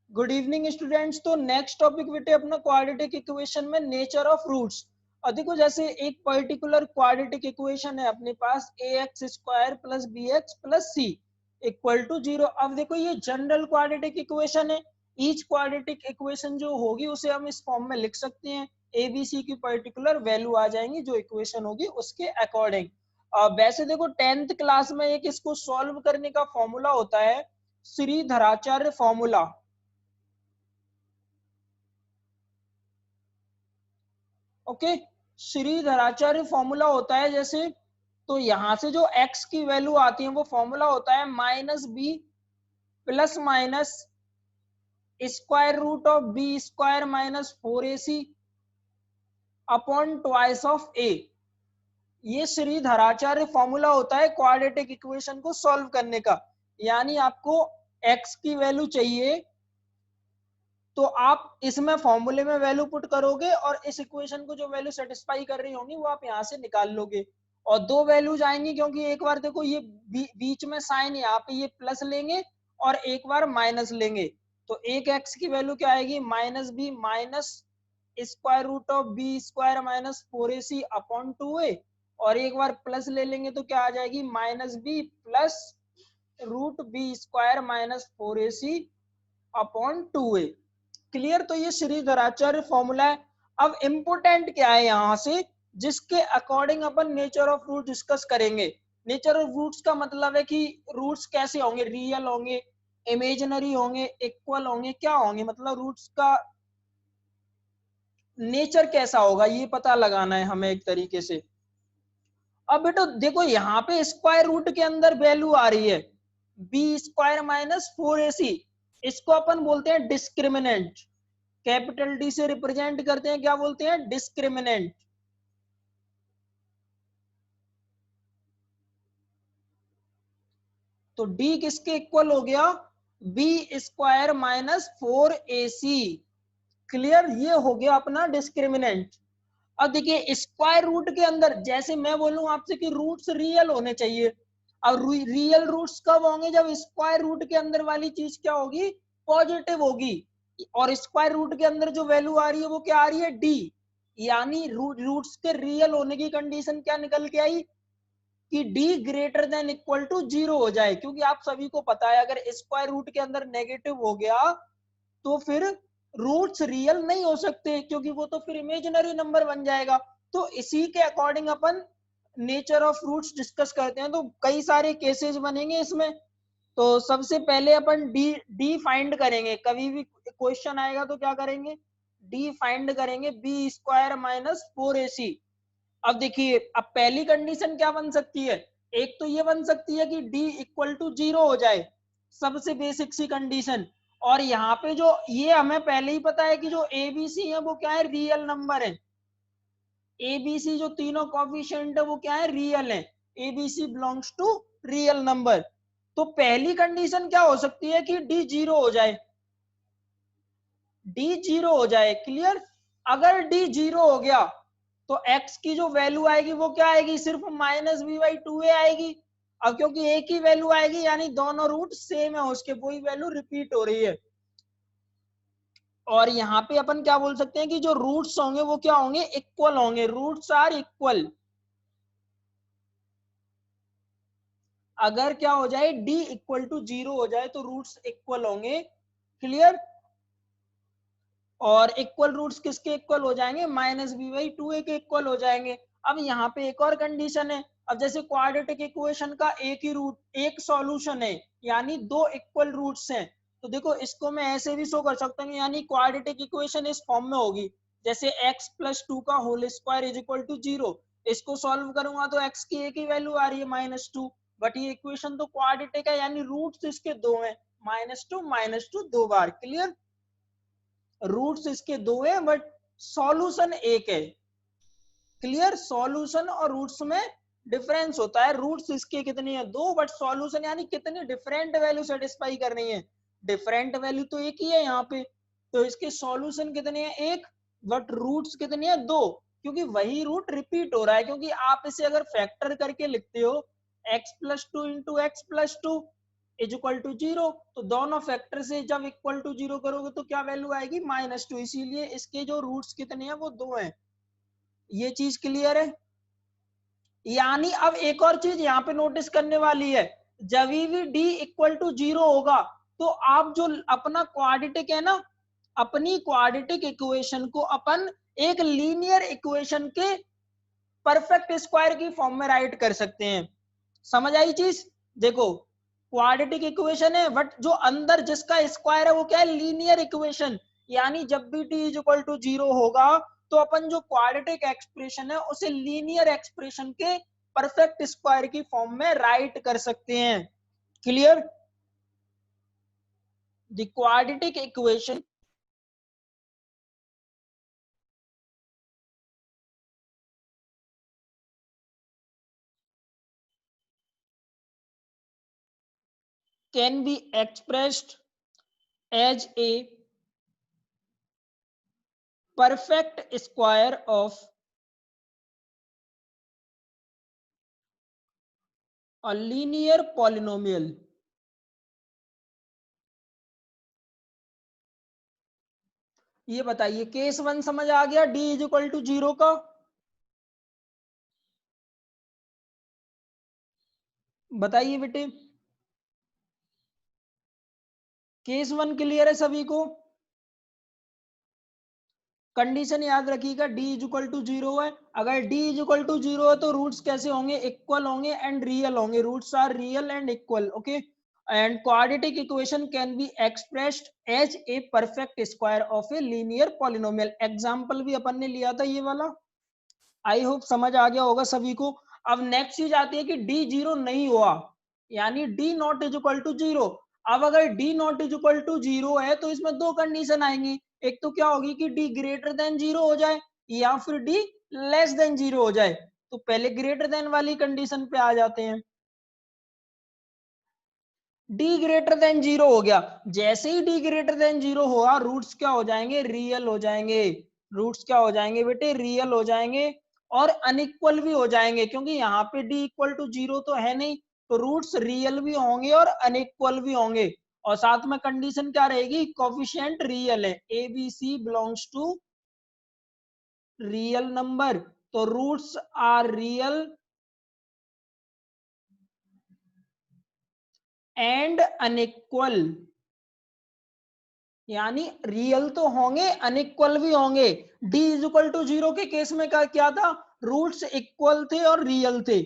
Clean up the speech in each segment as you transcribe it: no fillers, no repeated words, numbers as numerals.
Good evening students. तो next topic बेटे अपना क्वाड्रेटिक इक्वेशन में नेचर ऑफ रूट्स। और देखो जैसे एक पर्टिकुलर क्वाड्रेटिक इक्वेशन है अपने पास a x square plus b x plus c equal to 0। अब देखो ये जनरल क्वाड्रेटिक इक्वेशन है। ईच क्वाड्रेटिक इक्वेशन जो होगी उसे हम इस फॉर्म में लिख सकते हैं। ए बी सी की पर्टिकुलर वैल्यू आ जाएंगी जो इक्वेशन होगी उसके अकॉर्डिंग। वैसे देखो 10th क्लास में एक इसको सॉल्व करने का फॉर्मूला होता है, Shridharacharya formula. Okay, Shridharacharya formula होता है जैसे, तो यहां से जो x की वैल्यू आती है वो फॉर्मूला होता है minus B plus minus square root of B square minus 4ac upon twice of a. ये श्रीधराचार्य फॉर्मूला होता है क्वाड्रेटिक इक्वेशन को सॉल्व करने का। यानी आपको x की वैल्यू चाहिए तो आप इसमें फॉर्मूले में वैल्यू पुट करोगे और इस इक्वेशन को जो वैल्यू सेटिस्फाई कर रही होंगी वो आप यहां से निकाल लोगे। और दो वैल्यूज आएंगी क्योंकि एक बार देखो ये बीच में साइन यहाँ पे ये प्लस लेंगे और एक बार माइनस लेंगे। तो एक एक्स की वैल्यू क्या आएगी, minus B minus square root of B square minus 4ac upon 2a। और एक बार प्लस ले लेंगे तो क्या आ जाएगी, minus B plus root B square minus 4ac upon 2a। Clear. तो ये श्रीधराचार्य फॉर्मूला है। अब इंपोर्टेंट क्या है यहां से, जिसके अकॉर्डिंग अपन नेचर ऑफ रूट डिस्कस करेंगे। नेचर ऑफ रूट्स का मतलब है कि रूट्स कैसे होंगे, रियल होंगे, इमेजिनरी होंगे, इक्वल होंगे, क्या होंगे, मतलब रूट्स का नेचर कैसा होगा ये पता लगाना है हमें एक तरीके से। अब बेटो देखो यहाँ पे स्क्वायर रूट के अंदर वैल्यू आ रही है बी स्क्वायर माइनस 4ac। इसको अपन बोलते हैं डिस्क्रिमिनेंट। कैपिटल डी से रिप्रेजेंट करते हैं, क्या बोलते हैं, डिस्क्रिमिनेंट। तो डी किसके इक्वल हो गया, B square minus 4ac। Clear, ये हो गया अपना डिस्क्रिमिनेंट। अब देखिए स्क्वायर रूट के अंदर जैसे मैं बोलूं आपसे कि रूट्स रियल होने चाहिए। अब रियल रूट्स कब होंगे, जब स्क्वायर रूट के अंदर वाली चीज क्या होगी, पॉजिटिव होगी। और स्क्वायर रूट के अंदर जो वैल्यू आ रही है वो क्या आ रही है, डी। यानी रूट्स के रियल होने की कंडीशन क्या निकल के आई कि d greater than equal to 0 हो जाए। क्योंकि आप सभी को पता है अगर स्क्वायर रूट के अंदर नेगेटिव हो गया तो फिर रूट्स रियल नहीं हो सकते, क्योंकि वो तो फिर इमेजिनरी नंबर बन जाएगा। तो इसी के अकॉर्डिंग अपन नेचर ऑफ रूट्स डिस्कस करते हैं। तो कई सारे केसेस बनेंगे इसमें। तो सबसे पहले अपन डी फाइंड करेंगे। कभी भी क्वेश्चन आएगा तो क्या करेंगे, डी फाइंड करेंगे बी स्क्वायर माइनस 4ac। अब देखिए अब पहली कंडीशन क्या बन सकती है, एक तो ये बन सकती है कि d इक्वल टू 0 हो जाए, सबसे बेसिक सी कंडीशन। और यहाँ पे जो ये हमें पहले ही पता है कि जो ए बी सी है वो क्या है, रियल नंबर है। ए बी सी जो तीनों कॉफिशिएंट है वो क्या है, रियल है। A B C belongs to real number. तो पहली कंडीशन क्या हो सकती है कि डी 0 हो जाए, डी 0 हो जाए। क्लियर। अगर डी 0 हो गया तो x की जो वैल्यू आएगी वो क्या आएगी, सिर्फ माइनस बी बाई 2a आएगी। अब क्योंकि एक ही वैल्यू आएगी यानी दोनों रूट सेम है, उसके वही वैल्यू रिपीट हो रही है। और यहाँ पे अपन क्या बोल सकते हैं कि जो रूट्स होंगे वो क्या होंगे, इक्वल होंगे, रूट्स आर इक्वल। अगर क्या हो जाए, d इक्वल टू 0 हो जाए तो रूट्स इक्वल होंगे। क्लियर। और इक्वल रूट्स किसके इक्वल हो जाएंगे, माइनस बी बाई 2a के इक्वल हो जाएंगे। अब यहाँ पे एक और कंडीशन है। अब जैसे क्वाड्रेटिक इक्वेशन का एक ही रूट, एक सॉल्यूशन है, यानी दो इक्वल रूट्स हैं। तो देखो इसको मैं ऐसे भी शो कर सकता हूँ, यानी क्वाड्रेटिक इक्वेशन इस फॉर्म में होगी जैसे x प्लस 2 का whole square is equal to 0। इसको सॉल्व करूंगा तो x की एक ही वैल्यू आ रही है -2। बट ये इक्वेशन तो क्वाड्रेटिक है यानी रूट्स इसके दो हैं, -2 दो बार। क्लियर। रूट्स इसके दो है बट सॉल्यूशन एक है। क्लियर। सॉल्यूशन और रूट्स में डिफरेंस होता है। रूट्स इसके कितनी है, दो, बट सॉल्यूशन यानी कितनी डिफरेंट वैल्यू सेटिस्फाई करनी है, डिफरेंट वैल्यू तो एक ही है यहाँ पे। तो इसके सॉल्यूशन कितने हैं, एक, बट रूट्स कितने हैं, दो। क्योंकि वही रूट रिपीट हो रहा है। क्योंकि आप इसे अगर फैक्टर करके लिखते हो x plus 2 into x plus 2, is equal to 0, तो दोनों फैक्टर से जब इक्वल टू 0 करोगे तो क्या वैल्यू आएगी -2, इसीलिए इसके जो रूट्स कितने हैं वो 2 हैं। ये चीज क्लियर है। यानी अब एक और चीज यहाँ पे नोटिस करने वाली है, जब भी d इक्वल टू 0 होगा तो आप जो अपना क्वाड्रेटिक है ना, अपनी क्वाड्रेटिक इक्वेशन को अपन एक लीनियर इक्वेशन के परफेक्ट स्क्वायर की फॉर्म में राइट कर सकते हैं। समझ आई चीज? देखो क्वाड्रेटिक इक्वेशन है बट जो अंदर जिसका स्क्वायर है वो क्या है, लीनियर इक्वेशन। यानी जब भी t इज इक्वल टू 0 होगा तो अपन जो क्वाड्रेटिक एक्सप्रेशन है उसे लीनियर एक्सप्रेशन के परफेक्ट स्क्वायर की फॉर्म में राइट कर सकते हैं। Clear? The quadratic equation can be expressed as a perfect square of a linear polynomial। ये बताइए केस 1 समझ आ गया d इज इक्वल टू 0 का? बताइए बेटे, केस 1 क्लियर है सभी को? कंडीशन याद रखिएगा, d इज इक्वल टू 0 है। अगर d इज इक्वल टू 0 है तो रूट्स कैसे होंगे, इक्वल होंगे एंड रियल होंगे। Roots are real and equal, okay. And quadratic equation can be expressed as a perfect square of a linear polynomial. Example भी अपन ने लिया था ये वाला, आई होप समझ आ गया होगा सभी को। अब नेक्स्ट चीज आती है कि d 0 नहीं हुआ, यानी d not is equal to 0। अब अगर d not is equal to 0 है तो इसमें दो कंडीशन आएंगी। एक तो क्या होगी कि d ग्रेटर देन 0 हो जाए या फिर d लेस देन 0 हो जाए। तो पहले ग्रेटर देन वाली कंडीशन पे आ जाते हैं। d ग्रेटर देन 0 हो गया, जैसे ही d ग्रेटर देन 0 हुआ रूट्स क्या हो जाएंगे, रियल हो जाएंगे। रूट्स क्या हो जाएंगे बेटे, रियल हो जाएंगे और अनइक्वल भी हो जाएंगे, क्योंकि यहाँ पे d इक्वल टू 0 तो है नहीं, तो रूट्स रियल भी होंगे और अनइक्वल भी होंगे। और साथ में कंडीशन क्या रहेगी, कोफिशिएंट रियल है, A B C belongs to real number, तो roots are real and unequal. यानी रियल तो होंगे अनइक्वल भी होंगे। d इज इक्वल टू 0 के केस में क्या था, रूट्स इक्वल थे और रियल थे,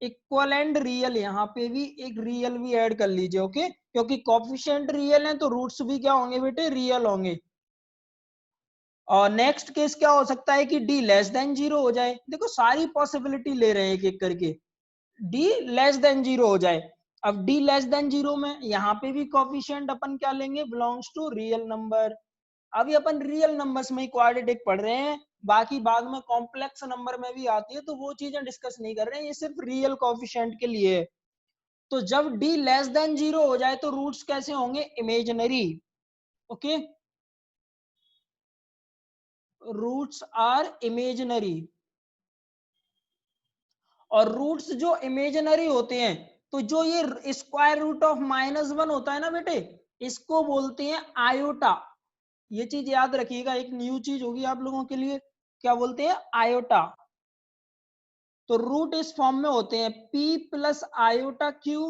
इक्वल एंड रियल। यहाँ पे भी एक रियल भी ऐड कर लीजिए, ओके, क्योंकि कोफिशिएंट रियल है तो रूट्स भी क्या होंगे बेटे, रियल होंगे। और नेक्स्ट केस क्या हो सकता है कि d लेस देन 0 हो जाए। देखो सारी पॉसिबिलिटी ले रहे हैं एक एक करके, d लेस देन 0 हो जाए। अब d लेस देन 0 में यहाँ पे भी कोफिशिएंट अपन क्या लेंगे, बिलोंग्स टू रियल नंबर। अभी अपन रियल नंबर्स में ही क्वाड्रेटिक पढ़ रहे हैं, बाकी बाद में कॉम्प्लेक्स नंबर में भी आती है तो वो चीजें डिस्कस नहीं कर रहे हैं, ये सिर्फ रियल कोफिशिएंट के लिए है। तो जब d लेस देन 0 हो जाए तो रूट्स कैसे होंगे, imaginary, okay, roots are imaginary. और रूट्स जो इमेजिनरी होते हैं तो जो ये स्क्वायर रूट ऑफ -1 होता है ना बेटे, इसको बोलते हैं आयोटा। ये चीज याद रखिएगा, एक न्यू चीज होगी आप लोगों के लिए, क्या बोलते हैं, आयोटा। तो रूट इस फॉर्म में होते हैं p plus iota Q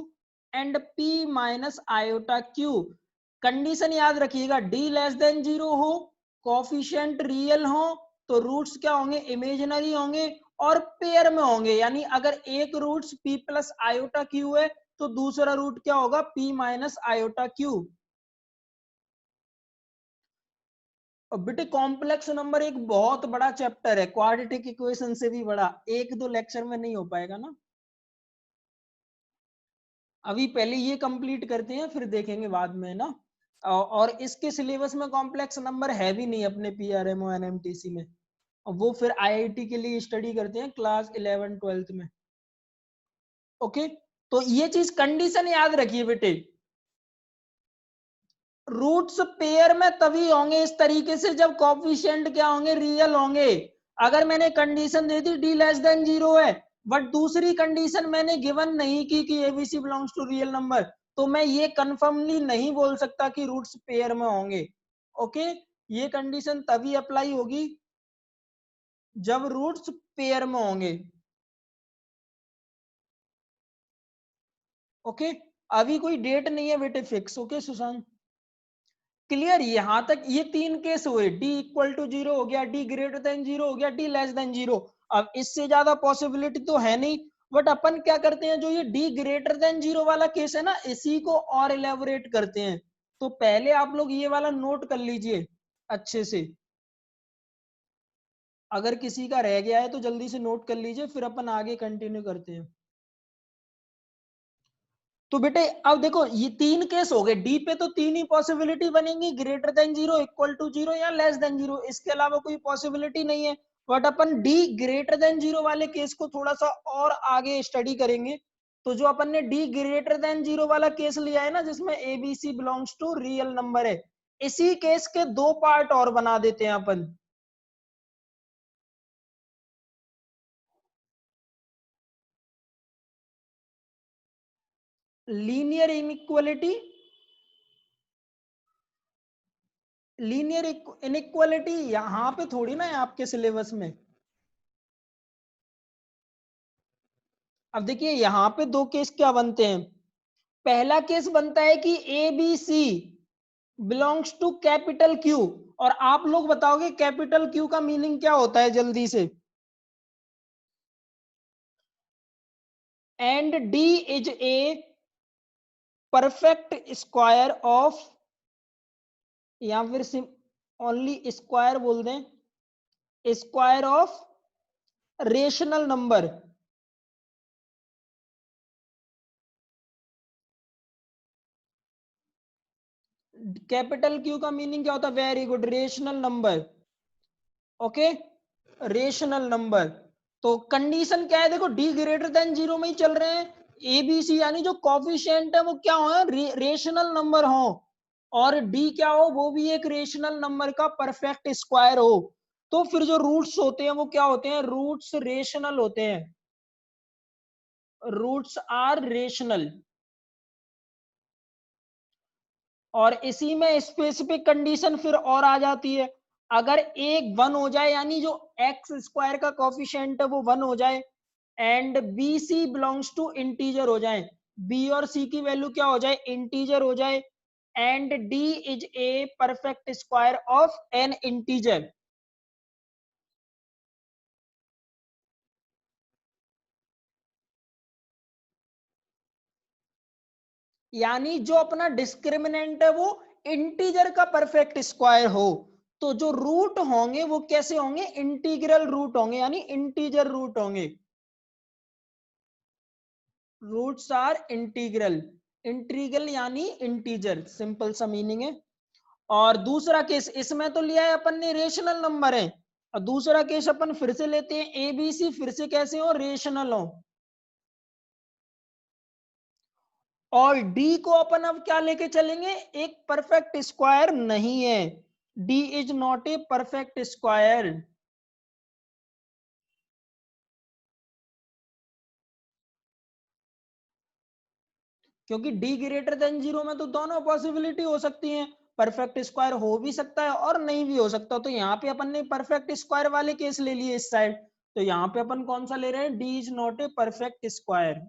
and p minus iota Q. Condition याद रखिएगा, d लेस देन 0 हो, कोफिशिएंट रियल हो, तो रूट्स क्या होंगे, इमेजिनरी होंगे और पेयर में होंगे। यानी अगर एक roots p plus iota q है तो दूसरा रूट क्या होगा, p माइनस आयोटा क्यू। और बेटे कॉम्प्लेक्स नंबर एक बहुत बड़ा चैप्टर है, क्वाड्रेटिक इक्वेशन से भी बड़ा, एक दो लेक्चर में नहीं हो पाएगा ना। अभी पहले ये कंप्लीट करते हैं फिर देखेंगे बाद में ना। और इसके सिलेबस में कॉम्प्लेक्स नंबर है भी नहीं अपने पीआरएमओ एनएमटीसी में, वो फिर आईआईटी के लिए स्टडी करते हैं क्लास 11 12th में, ओके। तो ये चीज कंडीशन याद रखिए बेटे, रूट्स पेयर में तभी होंगे इस तरीके से जब कोफिशिएंट क्या होंगे, रियल होंगे। अगर मैंने कंडीशन दे दी d लेस देन 0 है बट दूसरी कंडीशन मैंने गिवन नहीं की कि ABC belongs to real number, तो मैं ये कंफर्मली नहीं बोल सकता कि रूट्स पेयर में होंगे। ओके, ये कंडीशन तभी अप्लाई होगी जब रूट्स पेयर में होंगे। ओके, अभी कोई डेट नहीं है बेटे फिक्स। Okay Sushant, clear? यहां तक ये तीन केस हुए, डी इक्वल टू 0 हो गया, डी ग्रेटर देन 0 हो गया, डी लेस देन 0। अब इससे ज्यादा पॉसिबिलिटी तो है नहीं, बट अपन क्या करते हैं, जो ये डी ग्रेटर देन 0 वाला केस है ना, इसी को और इलेबोरेट करते हैं। तो पहले आप लोग ये वाला नोट कर लीजिए अच्छे से, अगर किसी का रह गया है तो जल्दी से नोट कर लीजिए, फिर अपन आगे कंटिन्यू करते हैं। तो बेटे अब देखो ये तीन केस हो गए, डी पे तो तीन ही पॉसिबिलिटी बनेंगी, ग्रेटर देन 0, इक्वल टू 0 या लेस देन 0, इसके अलावा कोई पॉसिबिलिटी नहीं है। But upon D greater than 0 वाले केस को थोड़ा सा और आगे स्टडी करेंगे। तो जो अपन ने डी ग्रेटर देन 0 वाला केस लिया है ना, जिसमें ABC belongs to real number है, इसी केस के दो पार्ट और बना देते हैं अपन। लीनियर इनइक्वालिटी, लीनियर इनइक्वालिटी यहां पे थोड़ी ना है आपके सिलेबस में। अब देखिए यहां पे दो केस क्या बनते हैं। पहला केस बनता है कि A B C belongs to capital Q, और आप लोग बताओगे कैपिटल क्यू का मीनिंग क्या होता है जल्दी से। And D is a perfect square of, या फिर ओनली स्क्वायर बोल दें, square of rational number. Capital Q का मीनिंग क्या होता है? Very good, rational number. Okay, rational number. तो कंडीशन क्या है, देखो डी ग्रेटर देन 0 में ही चल रहे हैं, एबीसी यानी जो कॉफिशिएंट है वो क्या हो, रेशनल नंबर हो, और डी क्या हो, वो भी एक रेशनल नंबर का परफेक्ट स्क्वायर हो। तो फिर जो रूट्स होते हैं वो क्या होते हैं, रूट्स रेशनल होते हैं, रूट्स आर रेशनल। और इसी में स्पेसिफिक कंडीशन फिर और आ जाती है, अगर एक 1 हो जाए, यानी जो एक्स स्क्वायर का कॉफिशिएंट है वो 1 हो जाए, and B C belongs to integer हो जाए, बी और सी की वैल्यू क्या हो जाए, इंटीजर हो जाए, and D is a perfect square of N integer. यानी जो अपना डिस्क्रिमिनेंट है वो इंटीजर का परफेक्ट स्क्वायर हो, तो जो रूट होंगे वो कैसे होंगे, इंटीग्रल रूट होंगे, यानी इंटीजर रूट होंगे। रूट्स आर इंटीग्रल, इंटीग्रल यानी इंटीजर, सिंपल सा मीनिंग है। और दूसरा केस, इसमें तो लिया है अपन ने रेशनल नंबर है, और दूसरा केस अपन फिर से लेते हैं, ए बी सी फिर से कैसे हो, रेशनल हो। और डी को अपन अब क्या लेके चलेंगे, एक परफेक्ट स्क्वायर नहीं है, D is not a perfect square. क्योंकि डी ग्रेटर देन 0 में तो दोनों पॉसिबिलिटी हो सकती हैं, परफेक्ट स्क्वायर हो भी सकता है और नहीं भी हो सकता। तो यहाँ पे अपन ने परफेक्ट स्क्वायर वाले केस ले लिए इस साइड, तो यहाँ पे अपन कौन सा ले रहे हैं, D is not a perfect square.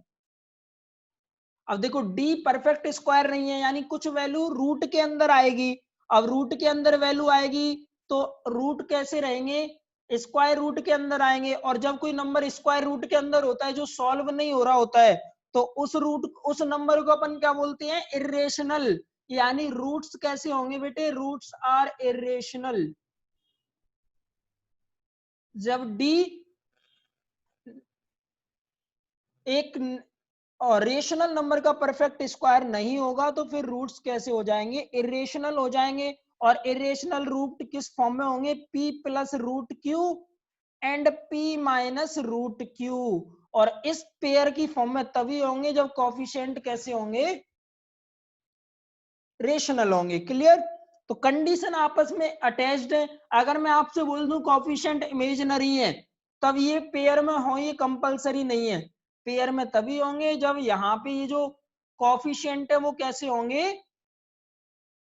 अब देखो डी परफेक्ट स्क्वायर नहीं है, यानी कुछ वैल्यू रूट के अंदर आएगी। अब रूट के अंदर वैल्यू आएगी तो रूट कैसे रहेंगे, स्क्वायर रूट के अंदर आएंगे, और जब कोई नंबर स्क्वायर रूट के अंदर होता है जो सॉल्व नहीं हो रहा होता है, तो उस नंबर को अपन क्या बोलते हैं, इरेशनल। यानी रूट्स कैसे होंगे बेटे, रूट्स आर इरेशनल। जब डी एक और रेशनल नंबर का परफेक्ट स्क्वायर नहीं होगा, तो फिर रूट्स कैसे हो जाएंगे, इरेशनल हो जाएंगे। और इरेशनल रूट किस फॉर्म में होंगे, p plus root q and p minus root q. और इस पेयर की फॉर्म में तभी होंगे जब कॉफिशिएंट कैसे होंगे, रेशनल होंगे। क्लियर? तो कंडीशन आपस में अटैच्ड है। अगर मैं आपसे बोल दूं कॉफिशिएंट इमेजिनरी है, तब ये पेयर में हो, ये कंपलसरी नहीं है। पेयर में तभी होंगे जब यहाँ पे ये जो कॉफिशिएंट है वो कैसे होंगे,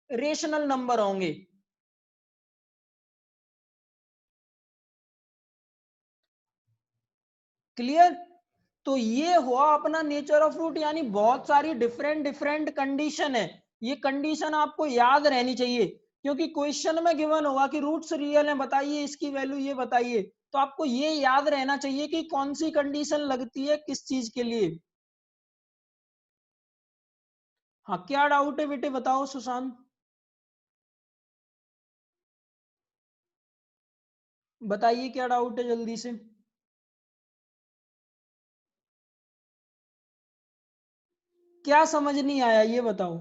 रेशनल नंबर होंगे। क्लियर। तो ये हुआ अपना नेचर ऑफ रूट, यानी बहुत सारी डिफरेंट डिफरेंट कंडीशन है। ये कंडीशन आपको याद रहनी चाहिए, क्योंकि क्वेश्चन में गिवन होगा कि रूट्स रियल है, बताइए इसकी वैल्यू ये बताइए, तो आपको ये याद रहना चाहिए कि कौन सी कंडीशन लगती है किस चीज के लिए। हाँ, क्या डाउट है बेटे, बताओ सुशांत, बताइए क्या डाउट है जल्दी से। क्या समझ नहीं आया ये बताओ।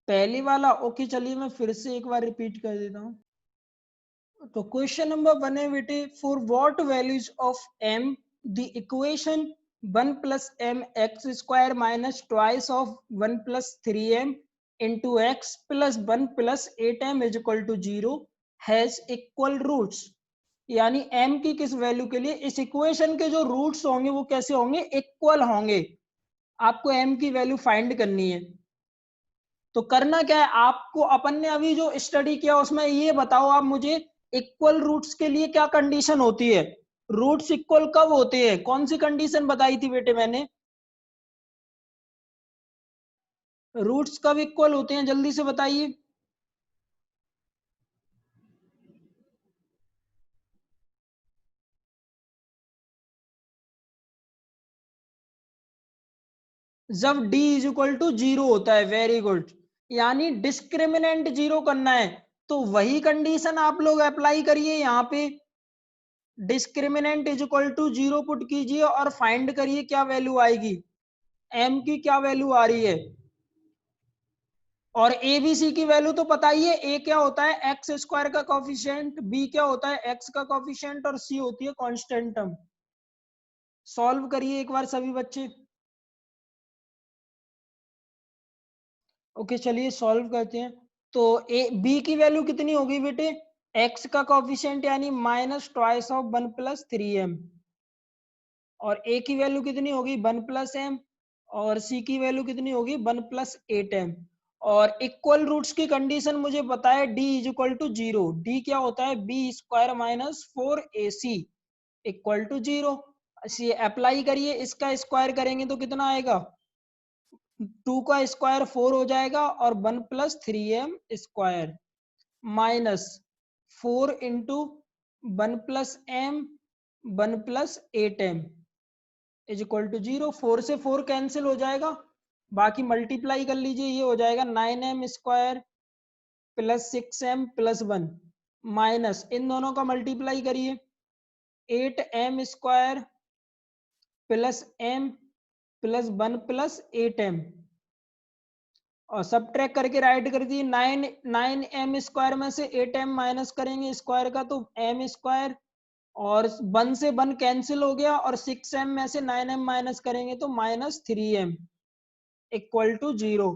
पहली वाला, ओके चलिए मैं फिर से एक बार रिपीट कर देता हूँ। तो क्वेश्चन नंबर 1 है बेटे, for what values of m the equation 1 plus m x square minus twice of 1 plus 3m into x plus 1 plus 8m is equal to 0 has equal roots. यानी m की किस value के लिए इस equation के जो रूट्स होंगे वो कैसे होंगे, इक्वल होंगे। आपको m की वैल्यू फाइंड करनी है। तो करना क्या है आपको, अपन ने अभी जो स्टडी किया उसमें ये बताओ आप मुझे, इक्वल रूट्स के लिए क्या कंडीशन होती है, रूट्स इक्वल कब होते हैं, कौन सी कंडीशन बताई थी बेटे मैंने, रूट्स कब इक्वल होते हैं जल्दी से बताइए। जब d इज इक्वल टू 0 होता है, वेरी गुड। यानी डिस्क्रिमिनेंट 0 करना है, तो वही कंडीशन आप लोग अप्लाई करिए यहाँ पे। Discriminant is equal to 0 put कीजिए और फाइंड करिए क्या वैल्यू आएगी, m की क्या वैल्यू आ रही है। और ए बी सी की वैल्यू तो पता ही है, ए क्या होता है एक्स स्क्वायर का कॉफिशिएंट, बी क्या होता है एक्स का कॉफिशिएंट, और सी होती है कांस्टेंट टर्म। सॉल्व करिए एक बार सभी बच्चे। ओके चलिए सॉल्व करते हैं। तो ए बी की वैल्यू कितनी होगी बेटे, एक्स का कॉफिशिएंट यानी माइनस ट्वाइस ऑफ 1 + 3m, और ए की वैल्यू कितनी होगी 1 + m, और सी की वैल्यू कितनी होगी 1 + 8m। और इक्वल रूट्स की कंडीशन मुझे पता है, d is equal to 0, d क्या होता है b square minus 4ac equal to 0। Apply करिए, इसका स्क्वायर करेंगे तो कितना आएगा, 2 का स्क्वायर 4 हो जाएगा, और 1 + 3m² minus 4 × 1 + m 1 + 8m is equal to 0। 4 से 4 कैंसिल हो जाएगा, बाकी मल्टीप्लाई कर लीजिए, ये हो जाएगा 9m² + 6m + 1 माइनस इन दोनों का मल्टीप्लाई करिए, 8m² + m + 1 + 8m, और सब ट्रैक करके राइट कर दिए। 9m² में से 8m माइनस करेंगे स्क्वायर का तो m², और 1 से 1 कैंसिल हो गया, और 6m में से 9m माइनस करेंगे तो -3m equal to 0।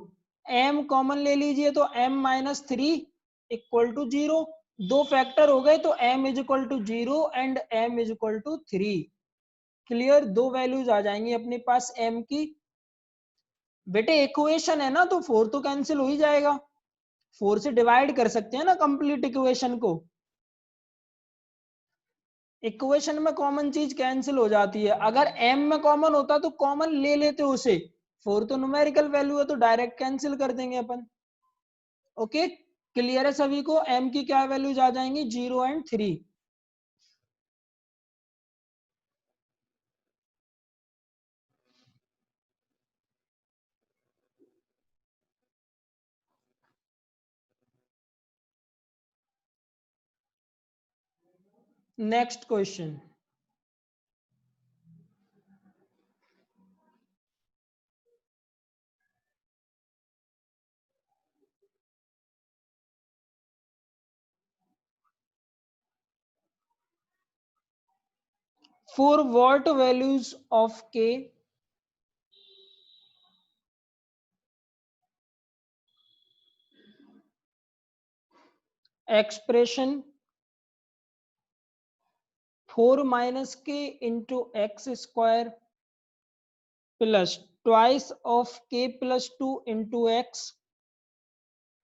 m common ले लीजिए तो m-3 इक्वल टू 0। दो फैक्टर हो गए तो m is equal to 0 and m is equal to 3। Clear, दो वैल्यूज आ जाएंगी अपने पास m की। बेटे इक्वेशन है ना, तो 4 तो कैंसिल हो ही जाएगा, 4 से डिवाइड कर सकते हैं ना कंप्लीट इक्वेशन को। इक्वेशन में कॉमन चीज कैंसिल हो जाती है, अगर m में कॉमन होता तो कॉमन ले लेते उसे, 4 तो न्यूमेरिकल वैल्यू है तो डायरेक्ट कैंसिल कर देंगे अपन। ओके, क्लियर है सभी को, m की क्या वैल्यूज आ जाएंगी 0 and 3। Next question, for what values of k expression 4 minus k into x square plus twice of k plus 2 into x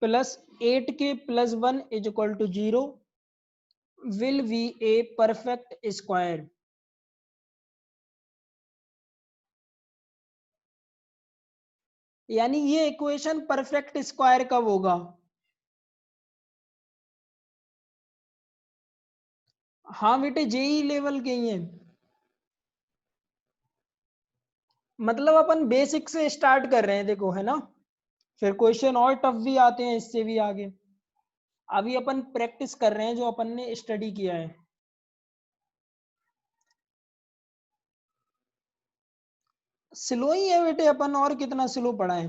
plus 8k plus 1 is equal to 0 will be a perfect square. यानी ये equation perfect square कब होगा? हाँ बेटे JEE level के ही हैं, मतलब अपन basic से स्टार्ट कर रहे हैं देखो, है ना, फिर क्वेश्चन और टफ भी आते हैं इससे भी आगे। अभी अपन प्रैक्टिस कर रहे हैं जो अपन ने स्टडी किया है। स्लो ही है बेटे अपन, और कितना स्लो पढ़ा है।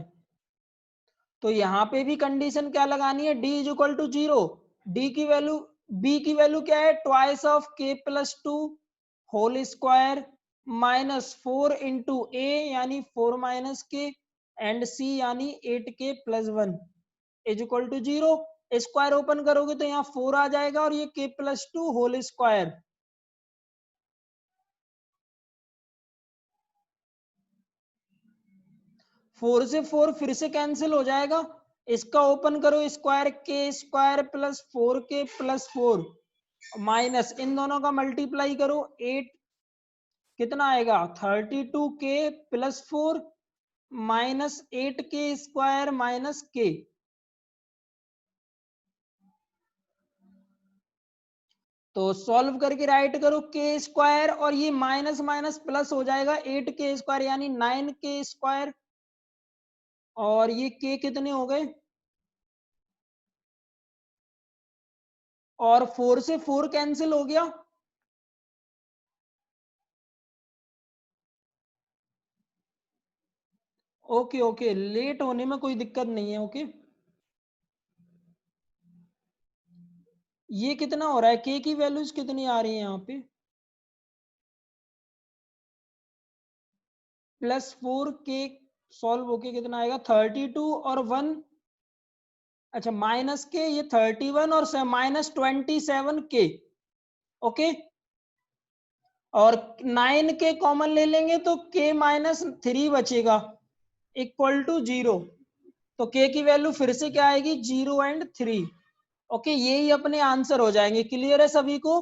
तो यहाँ पे भी कंडीशन क्या लगानी है, D is equal to 0। D की वैल्यू, बी की वैल्यू क्या है, twice of k plus 2 whole square minus 4 into a यानी 4 माइनस के एंड सी यानी 8k plus 1 is equal to 0। Square open करोगे तो यहाँ 4 आ जाएगा और ये k plus 2 whole square. Four से 4 फिर से कैंसिल हो जाएगा, इसका ओपन करो square, k square plus 4k plus 4 minus इन दोनों का मल्टीप्लाई करो 8, कितना आएगा 32k plus 4 minus 8k square minus k। तो सॉल्व करके राइट करो के स्क्वायर और ये माइनस माइनस प्लस हो जाएगा 8k स्क्वायर यानी 9k स्क्वायर और ये k कितने हो गए, और 4 से 4 कैंसिल हो गया। ओके ओके, लेट होने में कोई दिक्कत नहीं है। ओके, ये कितना हो रहा है, के की वैल्यूज कितनी आ रही है यहाँ पे, +4k सॉल्व होके कितना आएगा 32 और 1, अच्छा माइनस के ये 31 और माइनस 27k। ओके, और 9k कॉमन ले लेंगे तो k माइनस 3 बचेगा इक्वल टू 0। तो k की वैल्यू फिर से क्या आएगी 0 एंड 3। ओके, यही अपने आंसर हो जाएंगे। क्लियर है सभी को?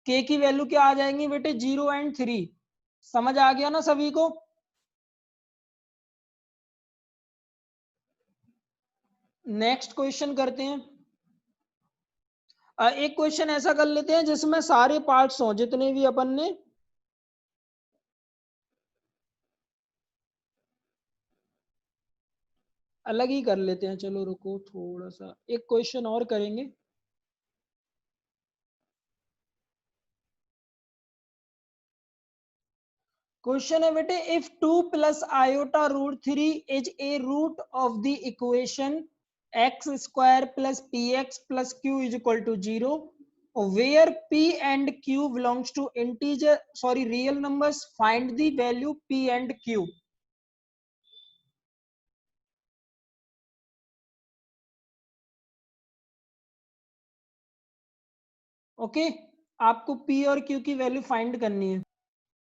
k की वैल्यू क्या आ जाएंगी बेटे 0 एंड 3। समझ आ गया ना सभी को? नेक्स्ट क्वेश्चन करते हैं। एक क्वेश्चन ऐसा कर लेते हैं जिसमें सारे पार्ट्स हों, जितने भी अपन ने, अलग ही कर लेते हैं। चलो रुको थोड़ा सा, एक क्वेश्चन और करेंगे। क्वेश्चन है बेटे, if 2 plus iota root 3 is a root of the equation x square plus p x plus q is equal to 0 where p and q belongs to integer sorry real numbers, find the value p and q। Okay, आपको p और q की value find करनी है।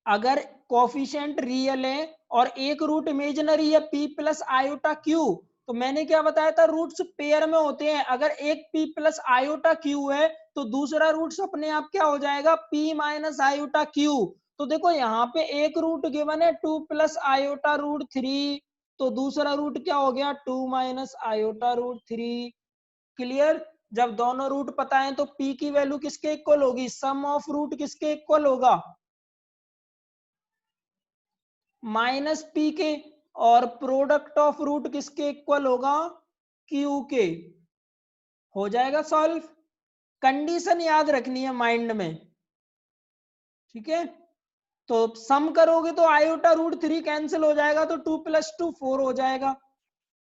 अगर coefficient real है और एक root imaginary है p प्लस आयोटा q, तो मैंने क्या बताया था, रूट्स पेयर में होते हैं। अगर एक p प्लस आयोटा q है तो दूसरा रूट्स अपने आप क्या हो जाएगा p माइनस आयोटा q। तो देखो यहाँ पे एक रूट गिवन है 2 प्लस आयोटा रूट 3, तो दूसरा रूट क्या हो गया 2 माइनस आयोटा रूट 3। क्लियर? जब दोनों रूट पता है तो p की वैल्यू किसके इक्वल होगी, सम ऑफ रूट किसके इक्वल होगा, माइनस पी के, और प्रोडक्ट ऑफ रूट किसके इक्वल होगा, क्यू के। हो जाएगा सॉल्व। कंडीशन याद रखनी है माइंड में, ठीक है। तो सम करोगे तो आयोटा रूट 3 कैंसिल हो जाएगा तो 2 प्लस 2 4 हो जाएगा।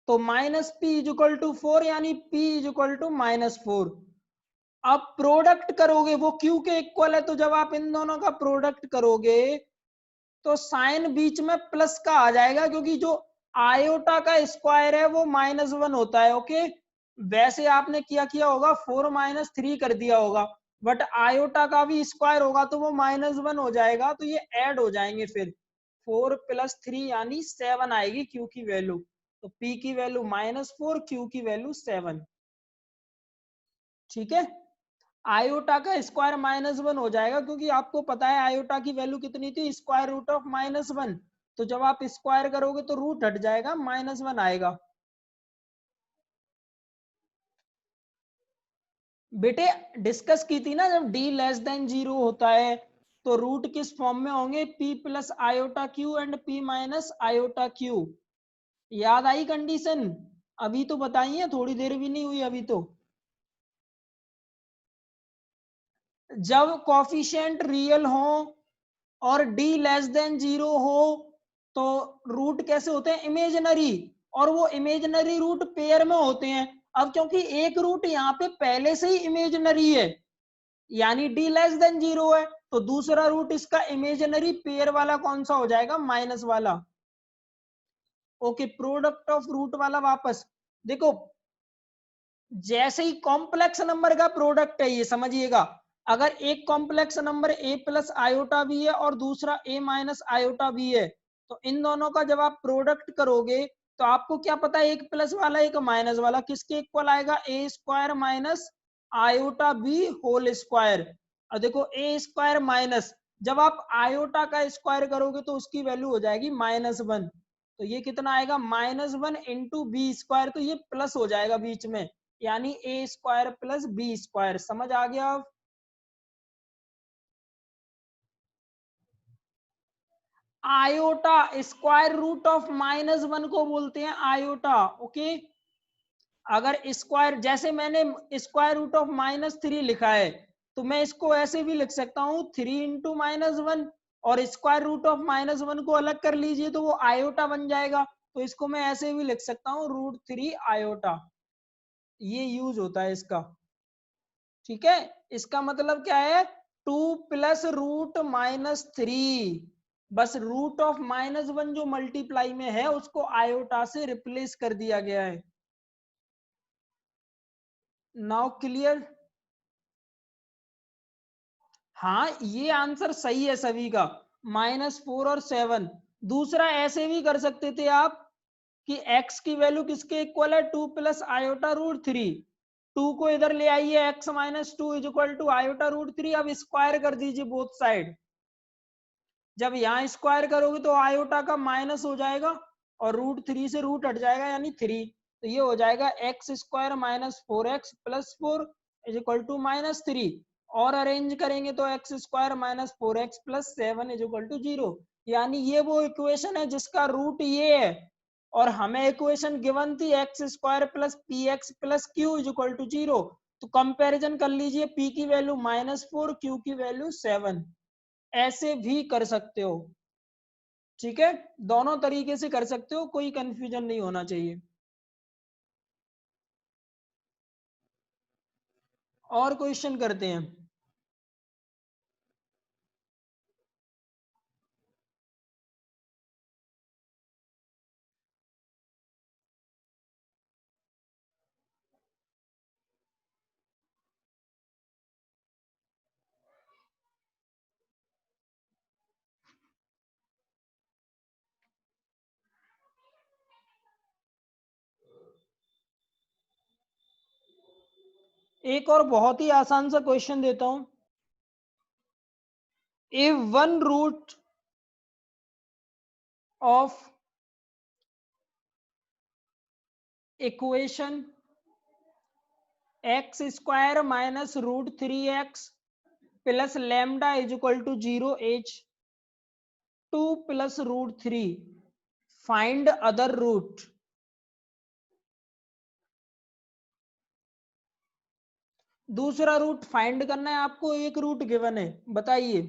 तो minus p is equal to 4 यानी पी इज इक्वल टू -4। अब प्रोडक्ट करोगे वो क्यू के इक्वल है, तो जब आप इन दोनों का प्रोडक्ट करोगे तो साइन बीच में प्लस का आ जाएगा, क्योंकि जो आयोटा का स्क्वायर है वो -1 होता है। ओके, वैसे आपने किया होगा 4 - 3 कर दिया होगा, बट आयोटा का भी स्क्वायर होगा तो वो -1 हो जाएगा, तो ये ऐड हो जाएंगे फिर 4 + 3 यानी 7 आएगी क्यू की वैल्यू। तो पी की वैल्यू -4, क्यू की वैल्यू 7। ठीक है, आयोटा का स्क्वायर -1 हो जाएगा क्योंकि आपको पता है आयोटा की वैल्यू कितनी थी, स्क्वायर रूट ऑफ -1। तो जब आप स्क्वायर करोगे तो रूट हट जाएगा, -1 आएगा। बेटे डिस्कस की थी ना, जब d लेस देन 0 होता है तो रूट किस फॉर्म में होंगे, p + iota q and p - iota q। याद आई कंडीशन? अभी तो बताइए, थोड़ी देर भी नहीं हुई अभी तो। जब कॉफिशिएंट रियल हो और d लेस देन 0 हो तो रूट कैसे होते हैं, इमेजिनरी। और वो इमेजिनरी रूट पेयर में होते हैं। अब क्योंकि एक रूट यहाँ पे पहले से ही इमेजिनरी है, यानी d लेस देन 0 है, तो दूसरा रूट इसका इमेजिनरी पेयर वाला कौन सा हो जाएगा, माइनस वाला। ओके, प्रोडक्ट ऑफ रूट वाला वापस देखो, जैसे ही कॉम्प्लेक्स नंबर का प्रोडक्ट है ये समझिएगा। अगर एक कॉम्प्लेक्स नंबर a + आयोटा भी है और दूसरा a - आयोटा भी है, तो इन दोनों का जब आप प्रोडक्ट करोगे तो आपको क्या पता है, एक प्लस वाला एक माइनस वाला किसके इक्वल आएगा, a² - iota b whole square. और देखो a² माइनस, जब आप आयोटा का स्क्वायर करोगे तो उसकी वैल्यू हो जाएगी -1। तो ये कितना आएगा, -1 × b², तो ये प्लस हो जाएगा बीच में, यानी a² + b²। समझ आ गया? अब आयोटा स्क्वायर रूट ऑफ -1 को बोलते हैं आयोटा। ओके, अगर स्क्वायर, जैसे मैंने स्क्वायर रूट ऑफ -3 लिखा है, तो मैं इसको ऐसे भी लिख सकता हूँ 3 × -1, और स्क्वायर रूट ऑफ -1 को अलग कर लीजिए तो वो आयोटा बन जाएगा। तो इसको मैं ऐसे भी लिख सकता हूँ √3 आयोटा। ये यूज होता है इसका। ठीक है, इसका मतलब क्या है, 2 + √-3। बस रूट ऑफ -1 जो मल्टीप्लाई में है उसको आयोटा से रिप्लेस कर दिया गया है। Now clear? हाँ, ये आंसर सही है सभी का, -4 और 7। दूसरा ऐसे भी कर सकते थे आप कि x की वैल्यू किसके इक्वल है, 2 + आयोटा√3। 2 को इधर ले आइए, x - 2 = आयोटा√3। अब स्क्वायर कर दीजिए बोथ साइड। जब यहाँ स्क्वायर करोगे तो आयोटा का माइनस हो जाएगा और √3 से रूट हट जाएगा यानी 3। तो ये हो जाएगा x² - 4x + 4 = -3। और अरेंज करेंगे तो x² - 4x + 7 = 0। यानी ये वो इक्वेशन है जिसका रूट ये है। और हमें इक्वेशन गिवन थी x² + px + q = 0। तो कंपैरिजन कर लीजिए, p की वैल्यू -4, q की वैल्यू 7। ऐसे भी कर सकते हो। ठीक है, दोनों तरीके से कर सकते हो, कोई कंफ्यूजन नहीं होना चाहिए। और क्वेश्चन करते हैं। एक और बहुत ही आसान सा क्वेश्चन देता हूं। If one root of equation x² - √3x + lambda = 0 h 2 + √3, find other root. दूसरा रूट फाइंड करना है आपको, एक रूट गिवन है, बताइए।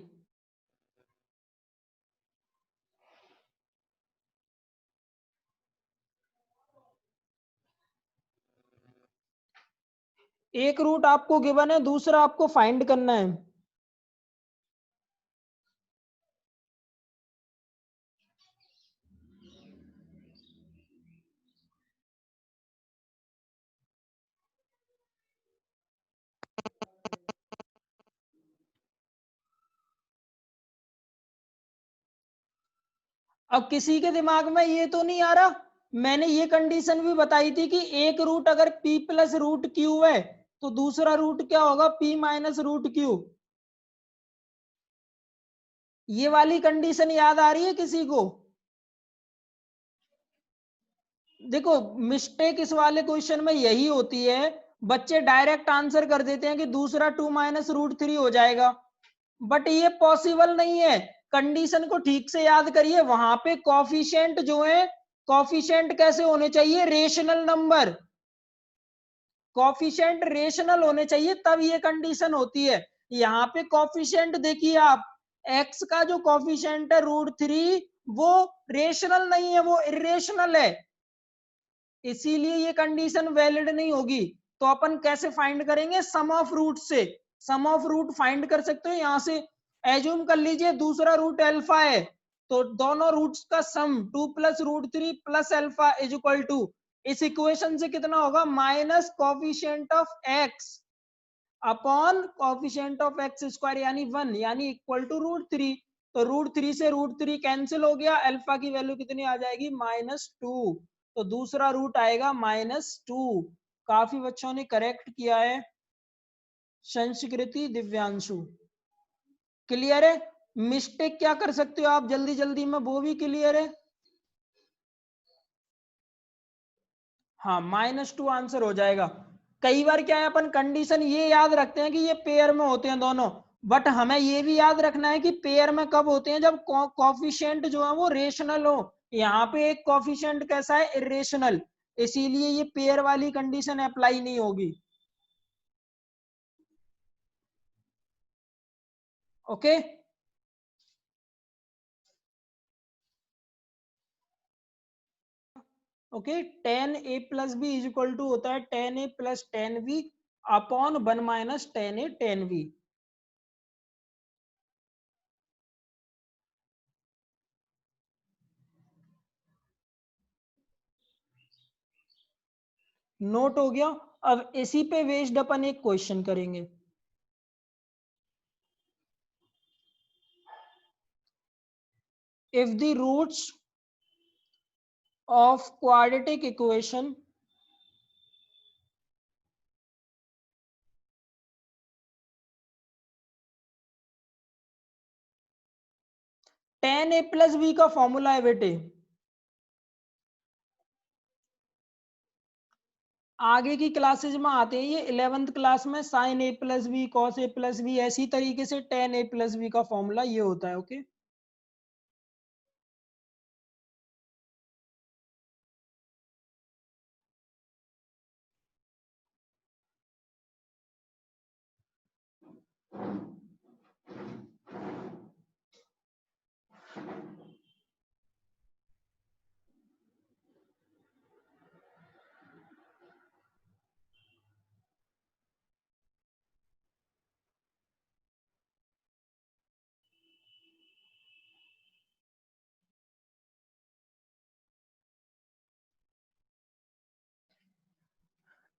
एक रूट आपको गिवन है, दूसरा आपको फाइंड करना है। अब किसी के दिमाग में ये तो नहीं आ रहा, मैंने ये कंडीशन भी बताई थी कि एक रूट अगर p प्लस रूट क्यू है तो दूसरा रूट क्या होगा p माइनस रूट क्यू। ये वाली कंडीशन याद आ रही है किसी को? देखो मिस्टेक इस वाले क्वेश्चन में यही होती है, बच्चे डायरेक्ट आंसर कर देते हैं कि दूसरा 2 माइनस रूट 3 हो जाएगा, बट ये पॉसिबल नहीं है। कंडीशन को ठीक से याद करिए, वहां पे कॉफिशिएंट जो है, कॉफिशिएंट कैसे होने चाहिए, रेशनल नंबर, कॉफिशिएंट रेशनल होने चाहिए, तब ये कंडीशन होती है। यहाँ पे कॉफिशिएंट देखिए आप, एक्स का जो कॉफिशिएंट है रूट 3 वो रेशनल नहीं है, वो इरेशनल है, इसीलिए ये कंडीशन वैलिड नहीं होगी। तो अपन कैसे फाइंड करेंगे, सम ऑफ रूट से, सम ऑफ रूट फाइंड कर सकते हो। यहां से एज्यूम कर लीजिए दूसरा रूट अल्फा है, तो दोनों रूट्स का sum 2 plus root 3 plus alpha is equal to, इस इक्वेशन से कितना होगा, minus coefficient of x upon coefficient of x square यानी 1, यानी इक्वल टू रूट 3। तो रूट 3 से रूट 3 कैंसिल हो गया, अल्फा की वैल्यू कितनी आ जाएगी, -2। तो दूसरा रूट आएगा -2। काफी बच्चों ने करेक्ट किया है, संस्कृति, दिव्यांशु। क्लियर है? मिस्टेक क्या कर सकते हो आप जल्दी जल्दी में, वो भी क्लियर है? हाँ -2 आंसर हो जाएगा। कई बार क्या है, अपन कंडीशन ये याद रखते हैं कि ये पेयर में होते हैं दोनों, बट हमें ये भी याद रखना है कि पेयर में कब होते हैं, जब कॉफिशिएंट जो है वो रेशनल हो। यहाँ पे एक कॉफिशिएंट कैसा है, इरेशनल, इसीलिए ये पेयर वाली कंडीशन अप्लाई नहीं होगी। Okay, okay, tan a+b is equal to होता है tan a plus tan b upon 1 minus tan a tan b। Note हो गया। अब इसी पे बेस्ड अपन एक क्वेश्चन करेंगे। If the roots of quadratic equation tan a plus b का फॉर्मूला है बेटे, आगे की क्लासेज में आते हैं ये, 11th क्लास में sin a plus b cos a plus b, ऐसी तरीके से tan a प्लस बी का फॉर्मूला ये होता है। Okay,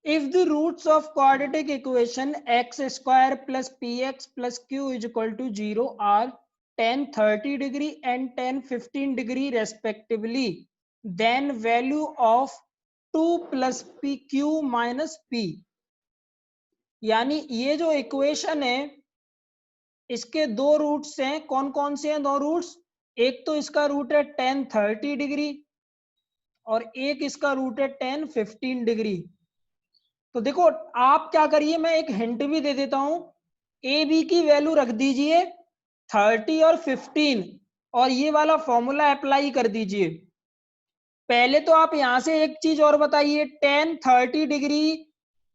if the roots of quadratic equation x square plus px plus q is equal to 0 are tan 30 degree and tan 15 degree respectively, then value of 2 plus pq minus p। यानी ये जो equation है इसके दो roots हैं, कौन कौन से हैं दो रूट्स, एक तो इसका रूट है tan 30 डिग्री और एक इसका रूट है tan 15 डिग्री। तो देखो आप क्या करिए, मैं एक हिंट भी दे देता हूं, ए बी की वैल्यू रख दीजिए 30 और 15 और ये वाला फॉर्मूला अप्लाई कर दीजिए। पहले तो आप यहां से एक चीज और बताइए, tan 30 degree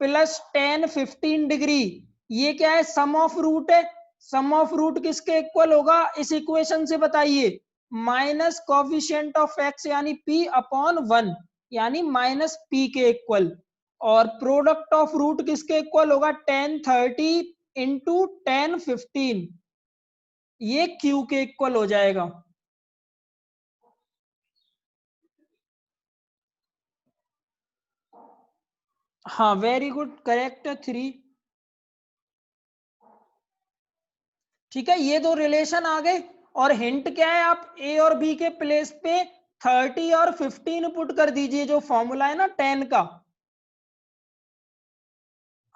plus tan 15 degree, ये क्या है, सम ऑफ रूट है। सम ऑफ रूट किसके इक्वल होगा, इस इक्वेशन से बताइए, माइनस कॉफिशिएंट ऑफ एक्स यानी p अपॉन 1 यानी -p के इक्वल, और प्रोडक्ट ऑफ रूट किसके इक्वल होगा, tan 30 इंटू tan 15, ये q के इक्वल हो जाएगा। हाँ वेरी गुड, करेक्ट, 3। ठीक है, ये दो रिलेशन आ गए। और हिंट क्या है, आप ए और बी के प्लेस पे 30 और 15 पुट कर दीजिए, जो फॉर्मूला है ना 10 का।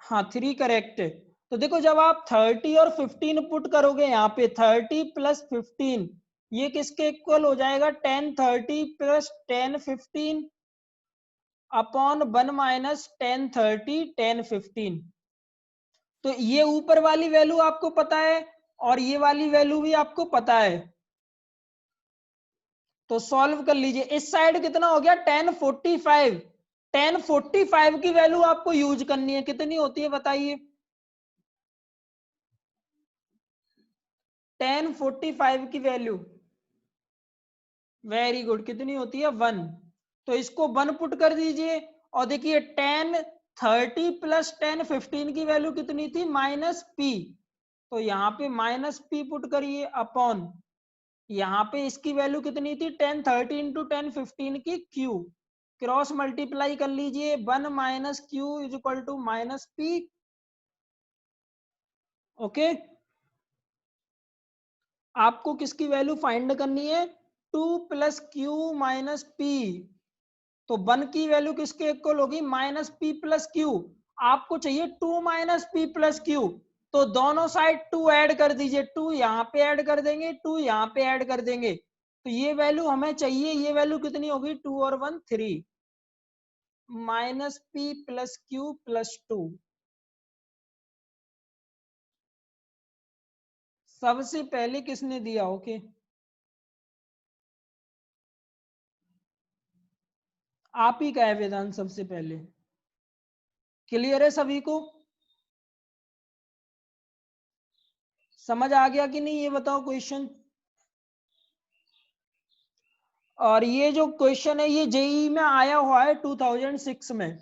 हाँ 3 करेक्ट है। तो देखो जब आप 30 और 15 पुट करोगे यहाँ पे 30 प्लस 15, ये किसके इक्वल हो जाएगा, 10 30 प्लस 10 15 अपॉन 1 माइनस 10 30 10 15। तो ये ऊपर वाली वैल्यू आपको पता है और ये वाली वैल्यू भी आपको पता है, तो सॉल्व कर लीजिए। इस साइड कितना हो गया 1045। 1045 की वैल्यू आपको यूज करनी है, कितनी होती है बताइए। 1045 की वैल्यू, वेरी गुड, कितनी होती है 1। तो इसको 1 पुट कर दीजिए और देखिए 10 30 प्लस 10 15 की वैल्यू कितनी थी, माइनस पी। तो यहाँ पे माइनस पी पुट करिए अपॉन, यहाँ पे इसकी वैल्यू कितनी थी 10 30 इंटू 10 15 की क्यू, क्रॉस मल्टीप्लाई कर लीजिए 1 minus q is equal to minus p. Okay, आपको किसकी वैल्यू फाइंड करनी है, 2 प्लस क्यू माइनस पी। तो 1 की वैल्यू किसके इक्वल होगी, माइनस पी प्लस क्यू। आपको चाहिए 2 माइनस पी प्लस क्यू, तो दोनों साइड 2 ऐड कर दीजिए, 2 यहाँ पे ऐड कर देंगे, 2 यहाँ पे ऐड कर देंगे, तो ये वैल्यू हमें चाहिए, ये वैल्यू कितनी होगी 2 और 1 3, minus P plus Q plus 2। सबसे पहले किसने दिया, ओके आप ही का है वेदांत सबसे पहले। क्लियर है सभी को, समझ आ गया कि नहीं ये बताओ क्वेश्चन। और ये जो क्वेश्चन है ये जेई में आया हुआ है 2006 में।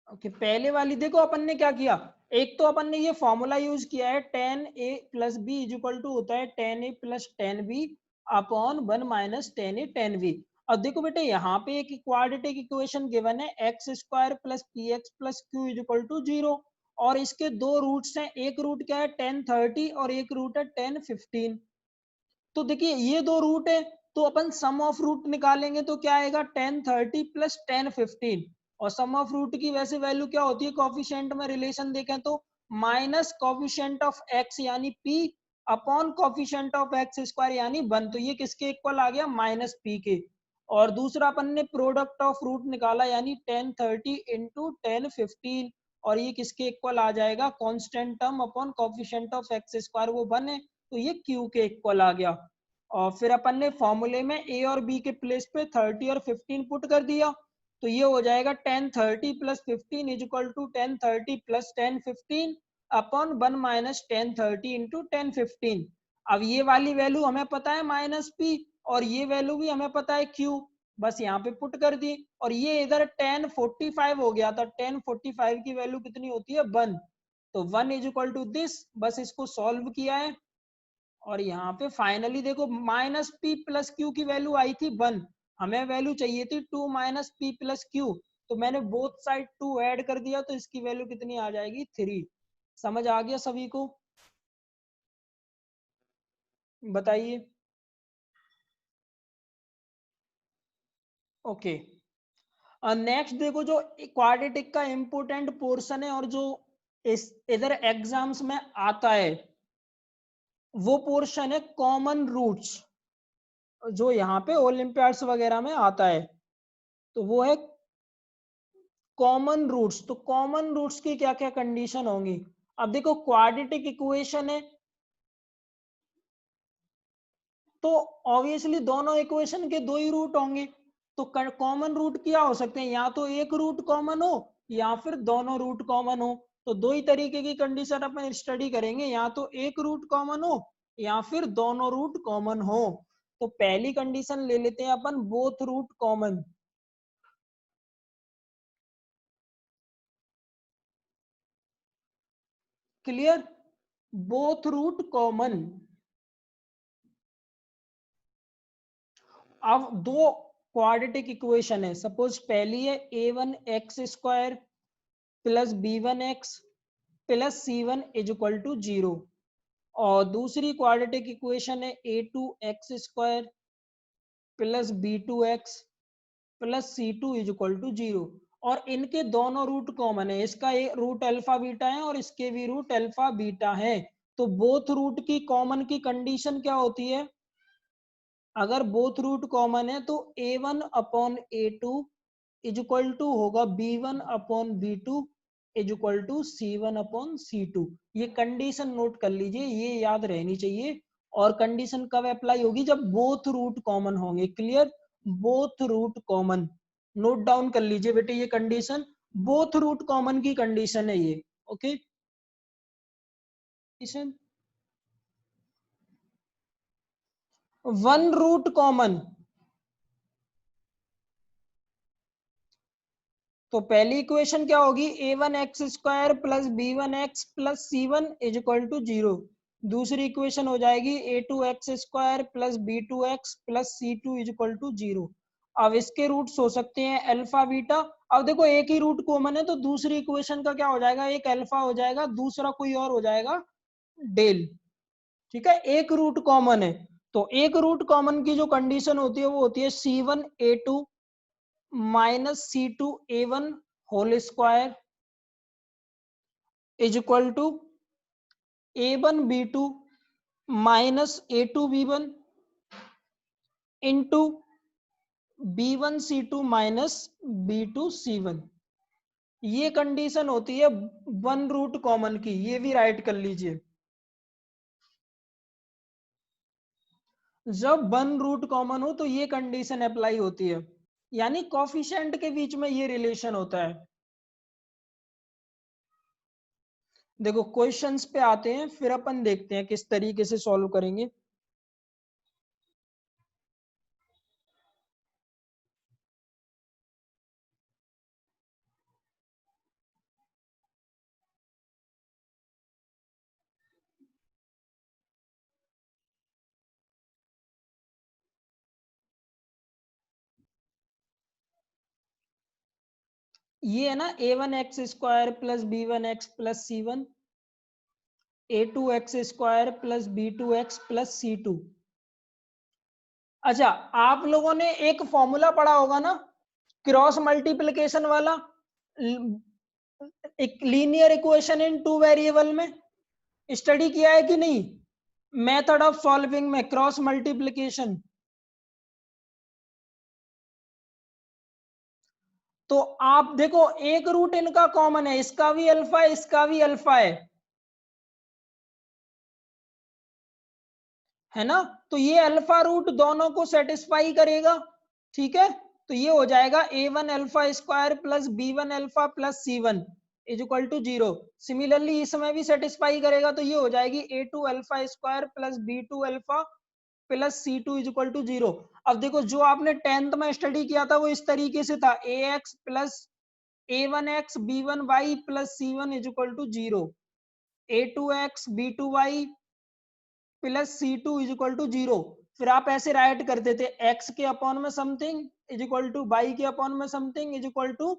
ओके पहले वाली देखो अपन ने क्या किया, एक तो अपन ने ये फॉर्मूला यूज किया है 10a plus b is equal to होता है 10a plus 10b upon 1 minus 10a 10b। अब देखो बेटे यहाँ पे एक क्वाड्रेटिक इक्वेशन गिवन है x square plus p x plus q is equal to 0, और इसके दो रूट्स हैं, एक रूट क्या है 10 30 और एक रूट है 10 15। तो देखिए ये दो रूट है, तो अपन सम ऑफ रूट निकालेंगे तो क्या आएगा 10 30 प्लस 10 15, और सम ऑफ रूट की वैसे वैल्यू क्या होती है, कॉफिशिएंट में रिलेशन देखें तो माइनस कॉफिशिएंट ऑफ एक्स यानी P upon coefficient of x square यानी 1, तो ये किसके इक्वल आ गया माइनस पी के। और दूसरा अपन ने प्रोडक्ट ऑफ रूट निकाला यानी 10 30 इंटू 10 15, और ये किसके इक्वल आ जाएगा constant term upon coefficient of x square वो 1 है, तो ये क्यू के इक्वल आ गया। और फिर अपन ने फॉर्मूले में ए और बी के प्लेस पे 30 और 15 पुट कर दिया, तो ये हो जाएगा 10 30 plus 15 is equal to 10 30 plus 10 15 upon 1 minus 10 30 into 10 15। अब ये वाली वैल्यू हमें पता है माइनस पी, और ये वैल्यू भी हमें पता है क्यू, बस यहाँ पे पुट कर दी, और ये इधर 10 45 हो गया था, 10 45 की वैल्यू कितनी होती है 1, तो 1 इज इक्वल टू दिस, बस इसको सॉल्व किया है। और यहाँ पे फाइनली देखो माइनस पी प्लस क्यू की वैल्यू आई थी 1, हमें वैल्यू चाहिए थी 2 माइनस पी प्लस क्यू, तो मैंने बोथ साइड 2 ऐड कर दिया, तो इसकी वैल्यू कितनी आ जाएगी 3। समझ आ गया सभी को, बताइए। ओके, नेक्स्ट देखो जो क्वाड्रेटिक का इंपोर्टेंट पोर्शन है और जो इस इधर एग्जाम्स में आता है, वो पोर्शन है कॉमन रूट्स, जो यहाँ पे ओलंपियाड्स वगैरह में आता है, तो वो है कॉमन रूट्स। तो कॉमन रूट्स की क्या क्या कंडीशन होंगी, अब देखो क्वाड्रेटिक इक्वेशन है, तो ऑब्वियसली दोनों इक्वेशन के दो ही रूट होंगे, तो कॉमन रूट क्या हो सकते हैं, या तो एक रूट कॉमन हो या फिर दोनों रूट कॉमन हो। तो दो ही तरीके की कंडीशन अपन स्टडी करेंगे, या तो एक रूट कॉमन हो या फिर दोनों रूट कॉमन हो। तो पहली कंडीशन ले लेते हैं अपन both root common. Clear, both root common. अब दो क्वाड्रेटिक इक्वेशन है, सपोज पहली है a1x² plus b1x plus c1 is equal to 0, और दूसरी क्वाड्रेटिक इक्वेशन है a2x² plus b2x plus c2 is equal to 0, और इनके दोनों रूट कॉमन है, इसका एक रूट अल्फा बीटा है और इसके भी रूट अल्फा बीटा है। तो बोथ रूट की कॉमन की कंडीशन क्या होती है? अगर बोथ रूट कॉमन है तो a1 upon a2 is equal to होगा b1 upon b2 is equal to c1 upon c2। ये कंडीशन नोट कर लीजिए, ये याद रहनी चाहिए। और कंडीशन कब अप्लाई होगी? जब बोथ रूट कॉमन होंगे। Clear? Both root common note down कर लीजिए बेटे, ये कंडीशन बोथ रूट कॉमन की कंडीशन है ये। ओके, वन रूट कॉमन, तो पहली इक्वेशन क्या होगी? a1x² plus b1x plus c1 is equal to 0। दूसरी इक्वेशन हो जाएगी a2x² plus b2x plus c2 is equal to 0। अब इसके रूट्स हो सकते हैं अल्फा बीटा। अब देखो एक ही रूट कॉमन है तो दूसरी इक्वेशन का क्या हो जाएगा? एक अल्फा हो जाएगा, दूसरा कोई और हो जाएगा डेल। ठीक है, एक रूट कॉमन है तो एक रूट कॉमन की जो कंडीशन होती है वो होती है c1a2 minus c2a1 whole square is equal to a1b2 minus a2b1 into b1c2 minus b2c1। ये कंडीशन होती है वन रूट कॉमन की, ये भी राइट कर लीजिए। जब वन रूट कॉमन हो तो ये कंडीशन अप्लाई होती है, यानी कोफिशिएंट के बीच में ये रिलेशन होता है। देखो क्वेश्चंस पे आते हैं, फिर अपन देखते हैं किस तरीके से सॉल्व करेंगे। ये है ना a1x² plus b1x plus c1, a2x² plus b2x plus c2। अच्छा, आप लोगों ने एक फॉर्मूला पढ़ा होगा ना, क्रॉस मल्टीप्लिकेशन वाला, एक linear equation in two variable में स्टडी किया है कि नहीं? मेथड ऑफ सॉल्विंग में क्रॉस मल्टीप्लिकेशन। तो आप देखो एक रूट इनका कॉमन है, इसका भी अल्फा है, इसका भी अल्फा है ना? तो ये अल्फा रूट दोनों को सेटिस्फाई करेगा। ठीक है, तो ये हो जाएगा a1 alpha square plus b1 alpha plus c1 is equal to 0। Similarly इसमें भी सेटिस्फाई करेगा, तो ये हो जाएगी a2 alpha square plus b2 alpha plus c2 is equal to 0। अब देखो जो आपने 10th में स्टडी किया था वो इस तरीके से था, ax plus a1x b1y plus c1 is equal to 0, a2x b2y plus c2 is equal to 0। फिर आप ऐसे राइट करते थे x के अपॉन में something is equal to y के अपॉन में something is equal to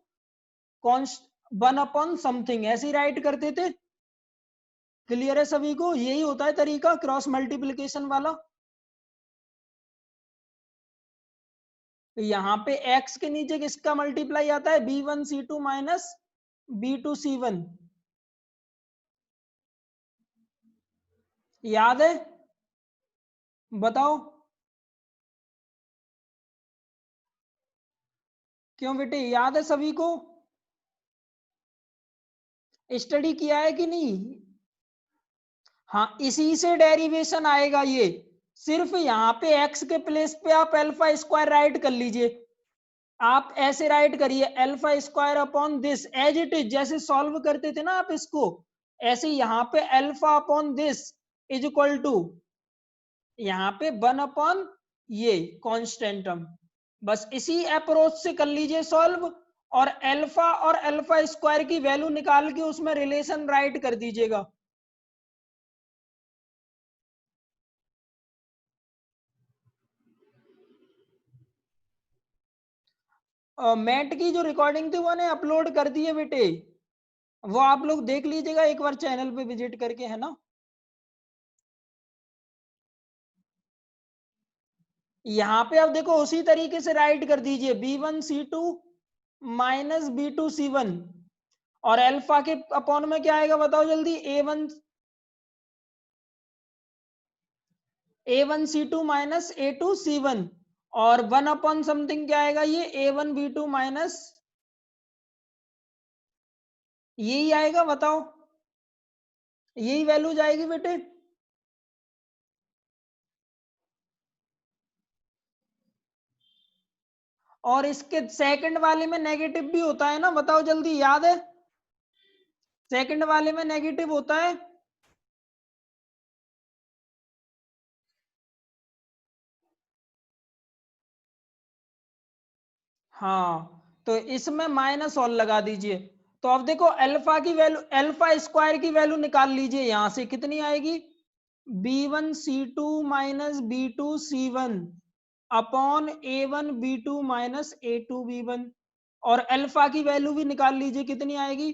constant 1 upon something, ऐसे ही राइट करते थे। क्लियर है सभी को? यही होता है तरीका क्रॉस मल्टीप्लिकेशन वाला। तो यहाँ पे x के नीचे किसका मल्टीप्लाई आता है? b1c2 minus b2c1। याद है? बताओ क्यों बेटे, याद है सभी को? स्टडी किया है कि नहीं? हाँ, इसी से डेरिवेशन आएगा ये। सिर्फ यहाँ पे x के प्लेस पे आप अल्फा स्क्वायर राइट कर लीजिए। आप ऐसे राइट करिए alpha square upon this as it is, जैसे सॉल्व करते थे ना आप इसको, ऐसे यहाँ पे alpha upon this is equal to यहाँ पे 1 अपॉन ये कांस्टेंट टर्म। बस इसी अप्रोच से कर लीजिए सॉल्व, और अल्फा और अल्फा स्क्वायर की वैल्यू निकाल के उसमें रिलेशन राइट कर दीजिएगा। मैट की जो रिकॉर्डिंग थी वो ने अपलोड कर दी है बेटे, वो आप लोग देख लीजिएगा एक बार चैनल पे विजिट करके, है ना। यहाँ पे आप देखो उसी तरीके से राइट कर दीजिए B1C2 माइनस B2C1, और अल्फा के अपॉन में क्या आएगा बताओ जल्दी, A1C2 माइनस A2C1, और 1 अपॉन समथिंग क्या आएगा, ये A1B2 माइनस, यही आएगा बताओ, यही वैल्यू जाएगी बेटे। और इसके सेकंड वाले में नेगेटिव भी होता है ना, बताओ जल्दी, याद है, सेकंड वाले में नेगेटिव होता है। हाँ, तो इसमें माइनस और लगा दीजिए। तो अब देखो अल्फा की वैल्यू, अल्फा स्क्वायर की वैल्यू निकाल लीजिए, यहां से कितनी आएगी, B1C2 minus B2C1 upon A1B2 minus A2B1, और अल्फा की वैल्यू भी निकाल लीजिए कितनी आएगी,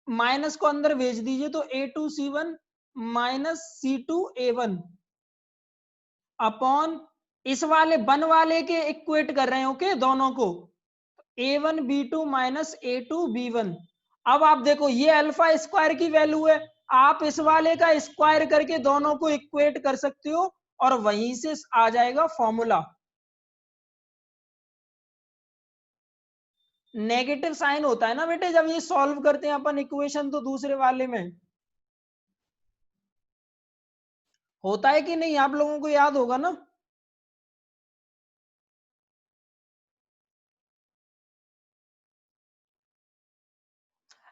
माइनस को अंदर भेज दीजिए तो A2C1 माइनस C2A1 अपॉन, इस वाले वन वाले के इक्वेट कर रहे हैं, ओके, दोनों को, A1B2 माइनस A2B1। अब आप देखो ये अल्फा स्क्वायर की वैल्यू है, आप इस वाले का स्क्वायर करके दोनों को इक्वेट कर सकते हो, और वहीं से आ जाएगा फॉर्मूला। नेगेटिव साइन होता है ना बेटे जब ये सॉल्व करते हैं अपन इक्वेशन, तो दूसरे वाले में होता है कि नहीं, आप लोगों को याद होगा ना।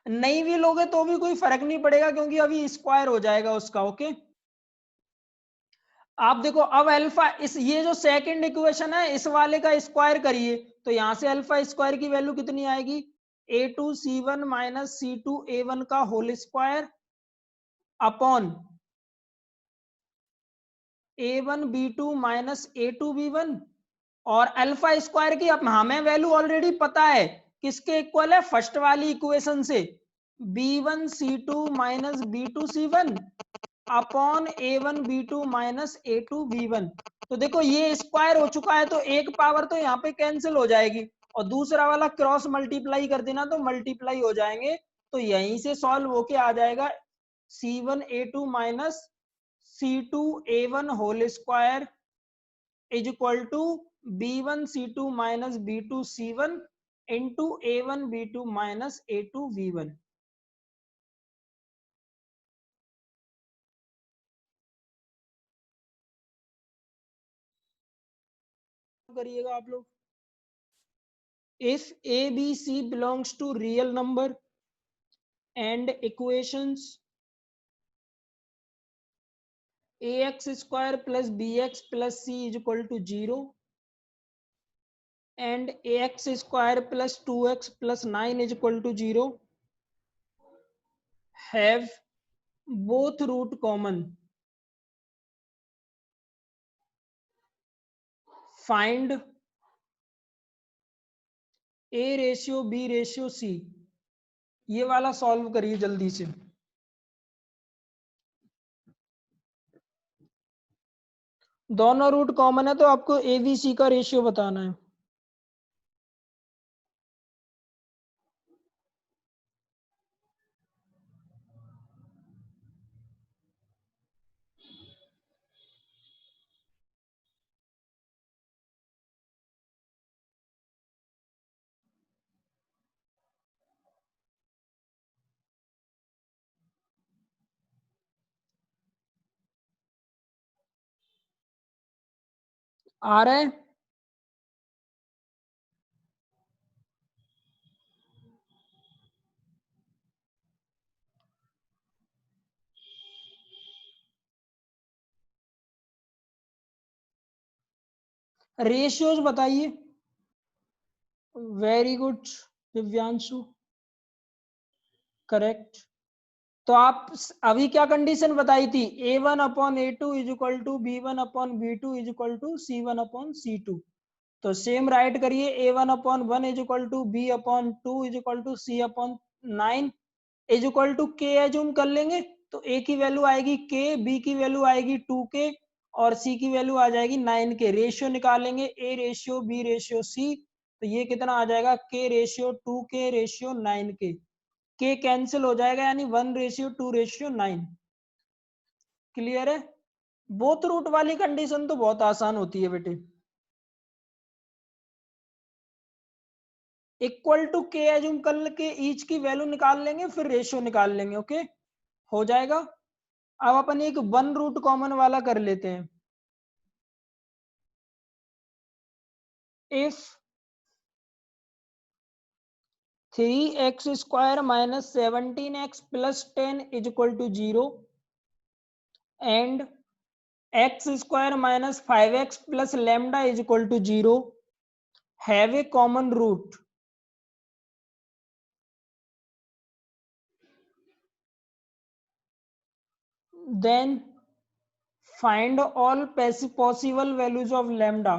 नहीं भी लोगे तो भी कोई फर्क नहीं पड़ेगा, क्योंकि अभी स्क्वायर हो जाएगा उसका, ओके। आप देखो अब अल्फा, इस ये जो सेकंड इक्वेशन है इस वाले का स्क्वायर करिए, तो यहां से अल्फा स्क्वायर की वैल्यू कितनी आएगी, A2C1 माइनस C2A1 का whole square upon A1B2 minus A2B1, और अल्फा स्क्वायर की अब हमें वैल्यू ऑलरेडी पता है, किसके इक्वल है, फर्स्ट वाली इक्वेशन से, B1C2 minus B2C1 upon A1B2 minus A2B1। तो देखो ये स्क्वायर हो चुका है, तो एक पावर तो यहाँ पे कैंसिल हो जाएगी, और दूसरा वाला क्रॉस मल्टीप्लाई कर देना तो मल्टीप्लाई हो जाएंगे, तो यहीं से सॉल्व होके आ जाएगा C1A2 minus C2A1 whole square is equal to B1C2 minus B2C1 into A1B2 minus A2B1। करिएगा आप लोग, if ABC belongs to real number and equations ax square plus bx plus c is equal to 0 and ax square plus 2x plus 9 is equal to 0, have both root common, find a ratio b ratio c। ये वाला solve करिए जल्दी से। दोनों root common है तो आपको A B C का रेशियो बताना है। आ रहा है, रेशियोज बताइए। Very good Divyanshu, correct. तो आप अभी क्या कंडीशन बताई थी, A1 upon A2 is equal to B1 upon B2 is equal to C1 upon C2। तो सेम राइट करिए, a1/1 is equal to b/2 is equal to c/9 is equal to k assume कर लेंगे तो a की value आएगी k, b की value आएगी 2k और c की वैल्यू आ जाएगी 9k। रेशियो निकालेंगे a ratio b ratio c, तो ये कितना आ जाएगा k ratio 2k ratio 9k। k cancel हो जाएगा यानी 1:2:9। क्लियर है? बोथ रूट वाली कंडीशन तो बहुत आसान होती है बेटे। इक्वल टू के एज्यूम कर के ईच की वैल्यू निकाल लेंगे, फिर रेशियो निकाल लेंगे। ओके, हो जाएगा। अब अपन एक वन रूट कॉमन वाला कर लेते हैं। If 3x² minus 17x plus 10 is equal to 0 and x² minus 5x plus lambda is equal to 0 have a common root, then find all possible values of lambda.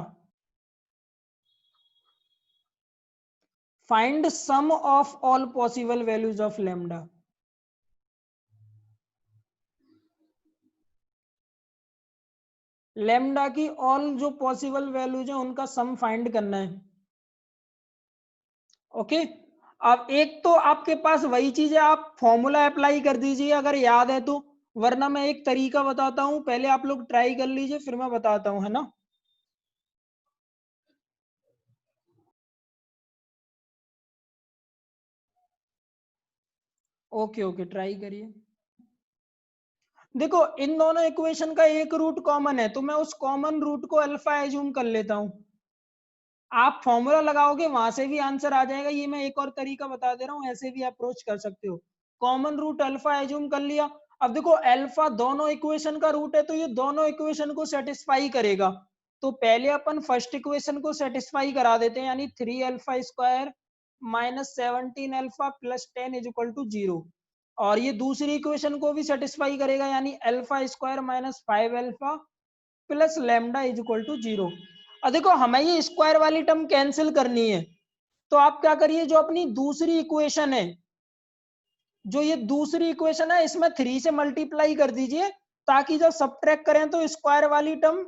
Find sum of all possible values of lambda. Lambda की all जो possible values है उनका sum find करना है। Okay, अब एक तो आपके पास वही चीज है, आप फॉर्मूला अप्लाई कर दीजिए अगर याद है तो, वरना मैं एक तरीका बताता हूं, पहले आप लोग ट्राई कर लीजिए फिर मैं बताता हूं, है ना। ओके ओके, ट्राई करिए। देखो इन दोनों इक्वेशन का एक रूट कॉमन है, तो मैं उस कॉमन रूट को अल्फा एज्यूम कर लेता हूं। आप फॉर्मूला लगाओगे वहां से भी आंसर आ जाएगा, ये मैं एक और तरीका बता दे रहा हूँ, ऐसे भी अप्रोच कर सकते हो। कॉमन रूट अल्फा एज्यूम कर लिया। अब देखो अल्फा दोनों इक्वेशन का रूट है, तो ये दोनों इक्वेशन को सेटिस्फाई करेगा। तो पहले अपन फर्स्ट इक्वेशन को सेटिस्फाई करा देते हैं, यानी 3α² minus 17α plus 10 is equal to 0। और ये दूसरी इक्वेशन को भी सेटिस्फाई करेगा, यानी α² minus 5α plus lambda is equal to 0। और देखो हमें ये स्क्वायर वाली टर्म कैंसिल करनी है, तो आप क्या करिए, जो अपनी दूसरी इक्वेशन है, जो ये दूसरी इक्वेशन है इसमें 3 से मल्टीप्लाई कर दीजिए, ताकि जब सब्ट्रैक्ट करें तो स्क्वायर वाली टर्म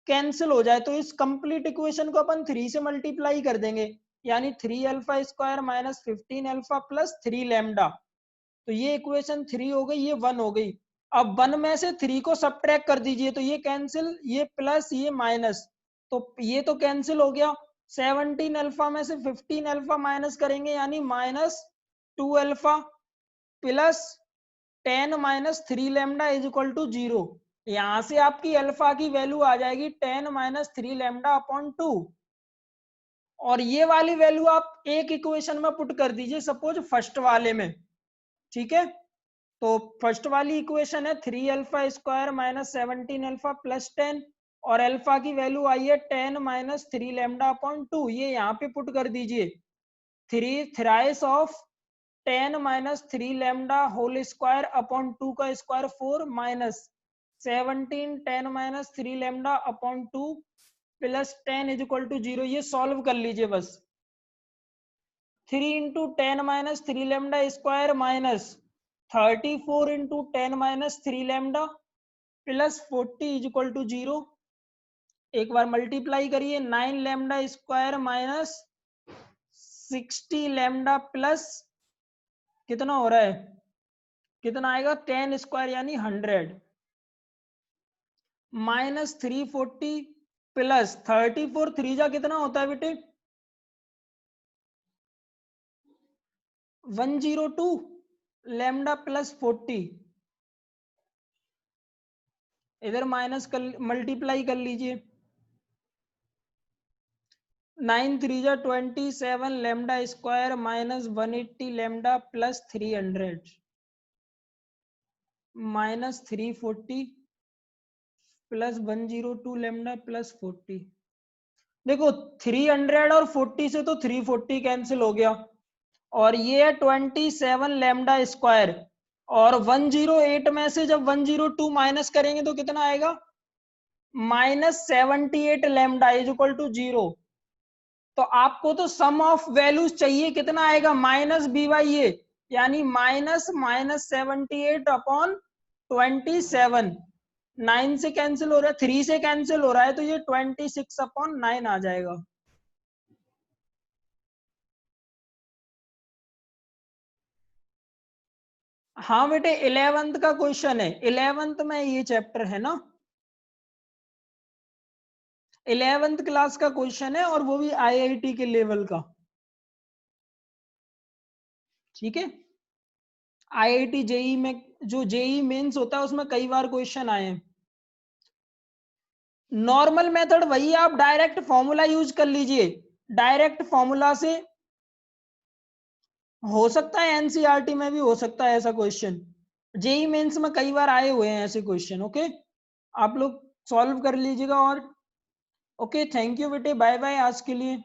कैंसिल हो जाए। तो इस कंप्लीट इक्वेशन को अपन 3 से मल्टीप्लाई कर देंगे, यानी 3α² माइनस 15α प्लस 3 लैम्डा। तो ये इक्वेशन 3 हो गई, ये 1 हो गई। अब 1 में से 3 को सब्ट्रैक्ट कर दीजिए, तो ये कैंसिल, ये प्लस ये माइनस, तो ये तो कैंसिल हो गया। 17α में से 15α माइनस करेंगे, यानी -2α plus 10 minus 3 lambda is equal to 0। यहां से आपकी अल्फा की वैल्यू आ जाएगी 10 माइनस 3 लैम्डा अपॉन 2। और ये वाली वैल्यू आप एक इक्वेशन में पुट कर दीजिए, सपोज फर्स्ट वाले में। ठीक है, तो फर्स्ट वाली इक्वेशन है 3α² माइनस 17α प्लस 10, और अल्फा की वैल्यू आई है 10 माइनस 3 लैम्डा अपॉन 2। ये यहाँ पे पुट कर दीजिए, 3 thrice of 10 minus 3 lambda whole square upon 2 का square 4 minus 17 10 minus 3 lambda upon 2 plus 10 is equal to 0। ये सॉल्व कर लीजिए बस। 3 into 10 minus 3 lambda square minus 34 into 10 minus 3 lambda plus 40 is equal to 0। एक बार मल्टीप्लाई करिए, 9 lambda square minus 60 lambda plus कितना हो रहा है, कितना आएगा 10 स्क्वायर यानी 100 माइनस 340 प्लस 34 3 जा कितना होता है बेटे 102 लैम्डा प्लस 40। इधर माइनस कर मल्टीप्लाई कर लीजिए, 9 3 जा 27 lambda square minus 180 lambda plus 300 minus 340 plus 102 lambda plus 40। देखो 300 और 40 से तो 340 कैंसिल हो गया, और ये है 27 लैम्डा स्क्वायर, और 108 में से जब 102 माइनस करेंगे तो कितना आएगा -78 लैम्डा इज इक्वल टू 0। तो आपको तो सम ऑफ वैल्यूज चाहिए, कितना आएगा माइनस बी बाई ए, यानी -78/27, 9 से कैंसिल हो रहा है, 3 से कैंसिल हो रहा है, तो ये 26/9 आ जाएगा। हाँ बेटे 11th का क्वेश्चन है, 11th में ये चैप्टर है ना, 11th क्लास का क्वेश्चन है, और वो भी आईआईटी के लेवल का। ठीक है, आईआईटी जेई में, जो जेई मेंस होता है उसमें कई बार क्वेश्चन आए हैं। नॉर्मल मेथड वही, आप डायरेक्ट फॉर्मूला यूज कर लीजिए, डायरेक्ट फॉर्मूला से हो सकता है, एनसीईआरटी में भी हो सकता है ऐसा क्वेश्चन, जेई मेंस में कई बार आए हुए हैं ऐसे क्वेश्चन। ओके, आप लोग सॉल्व कर लीजिएगा। और ओके, थैंक यू बेटे, बाय बाय आज के लिए।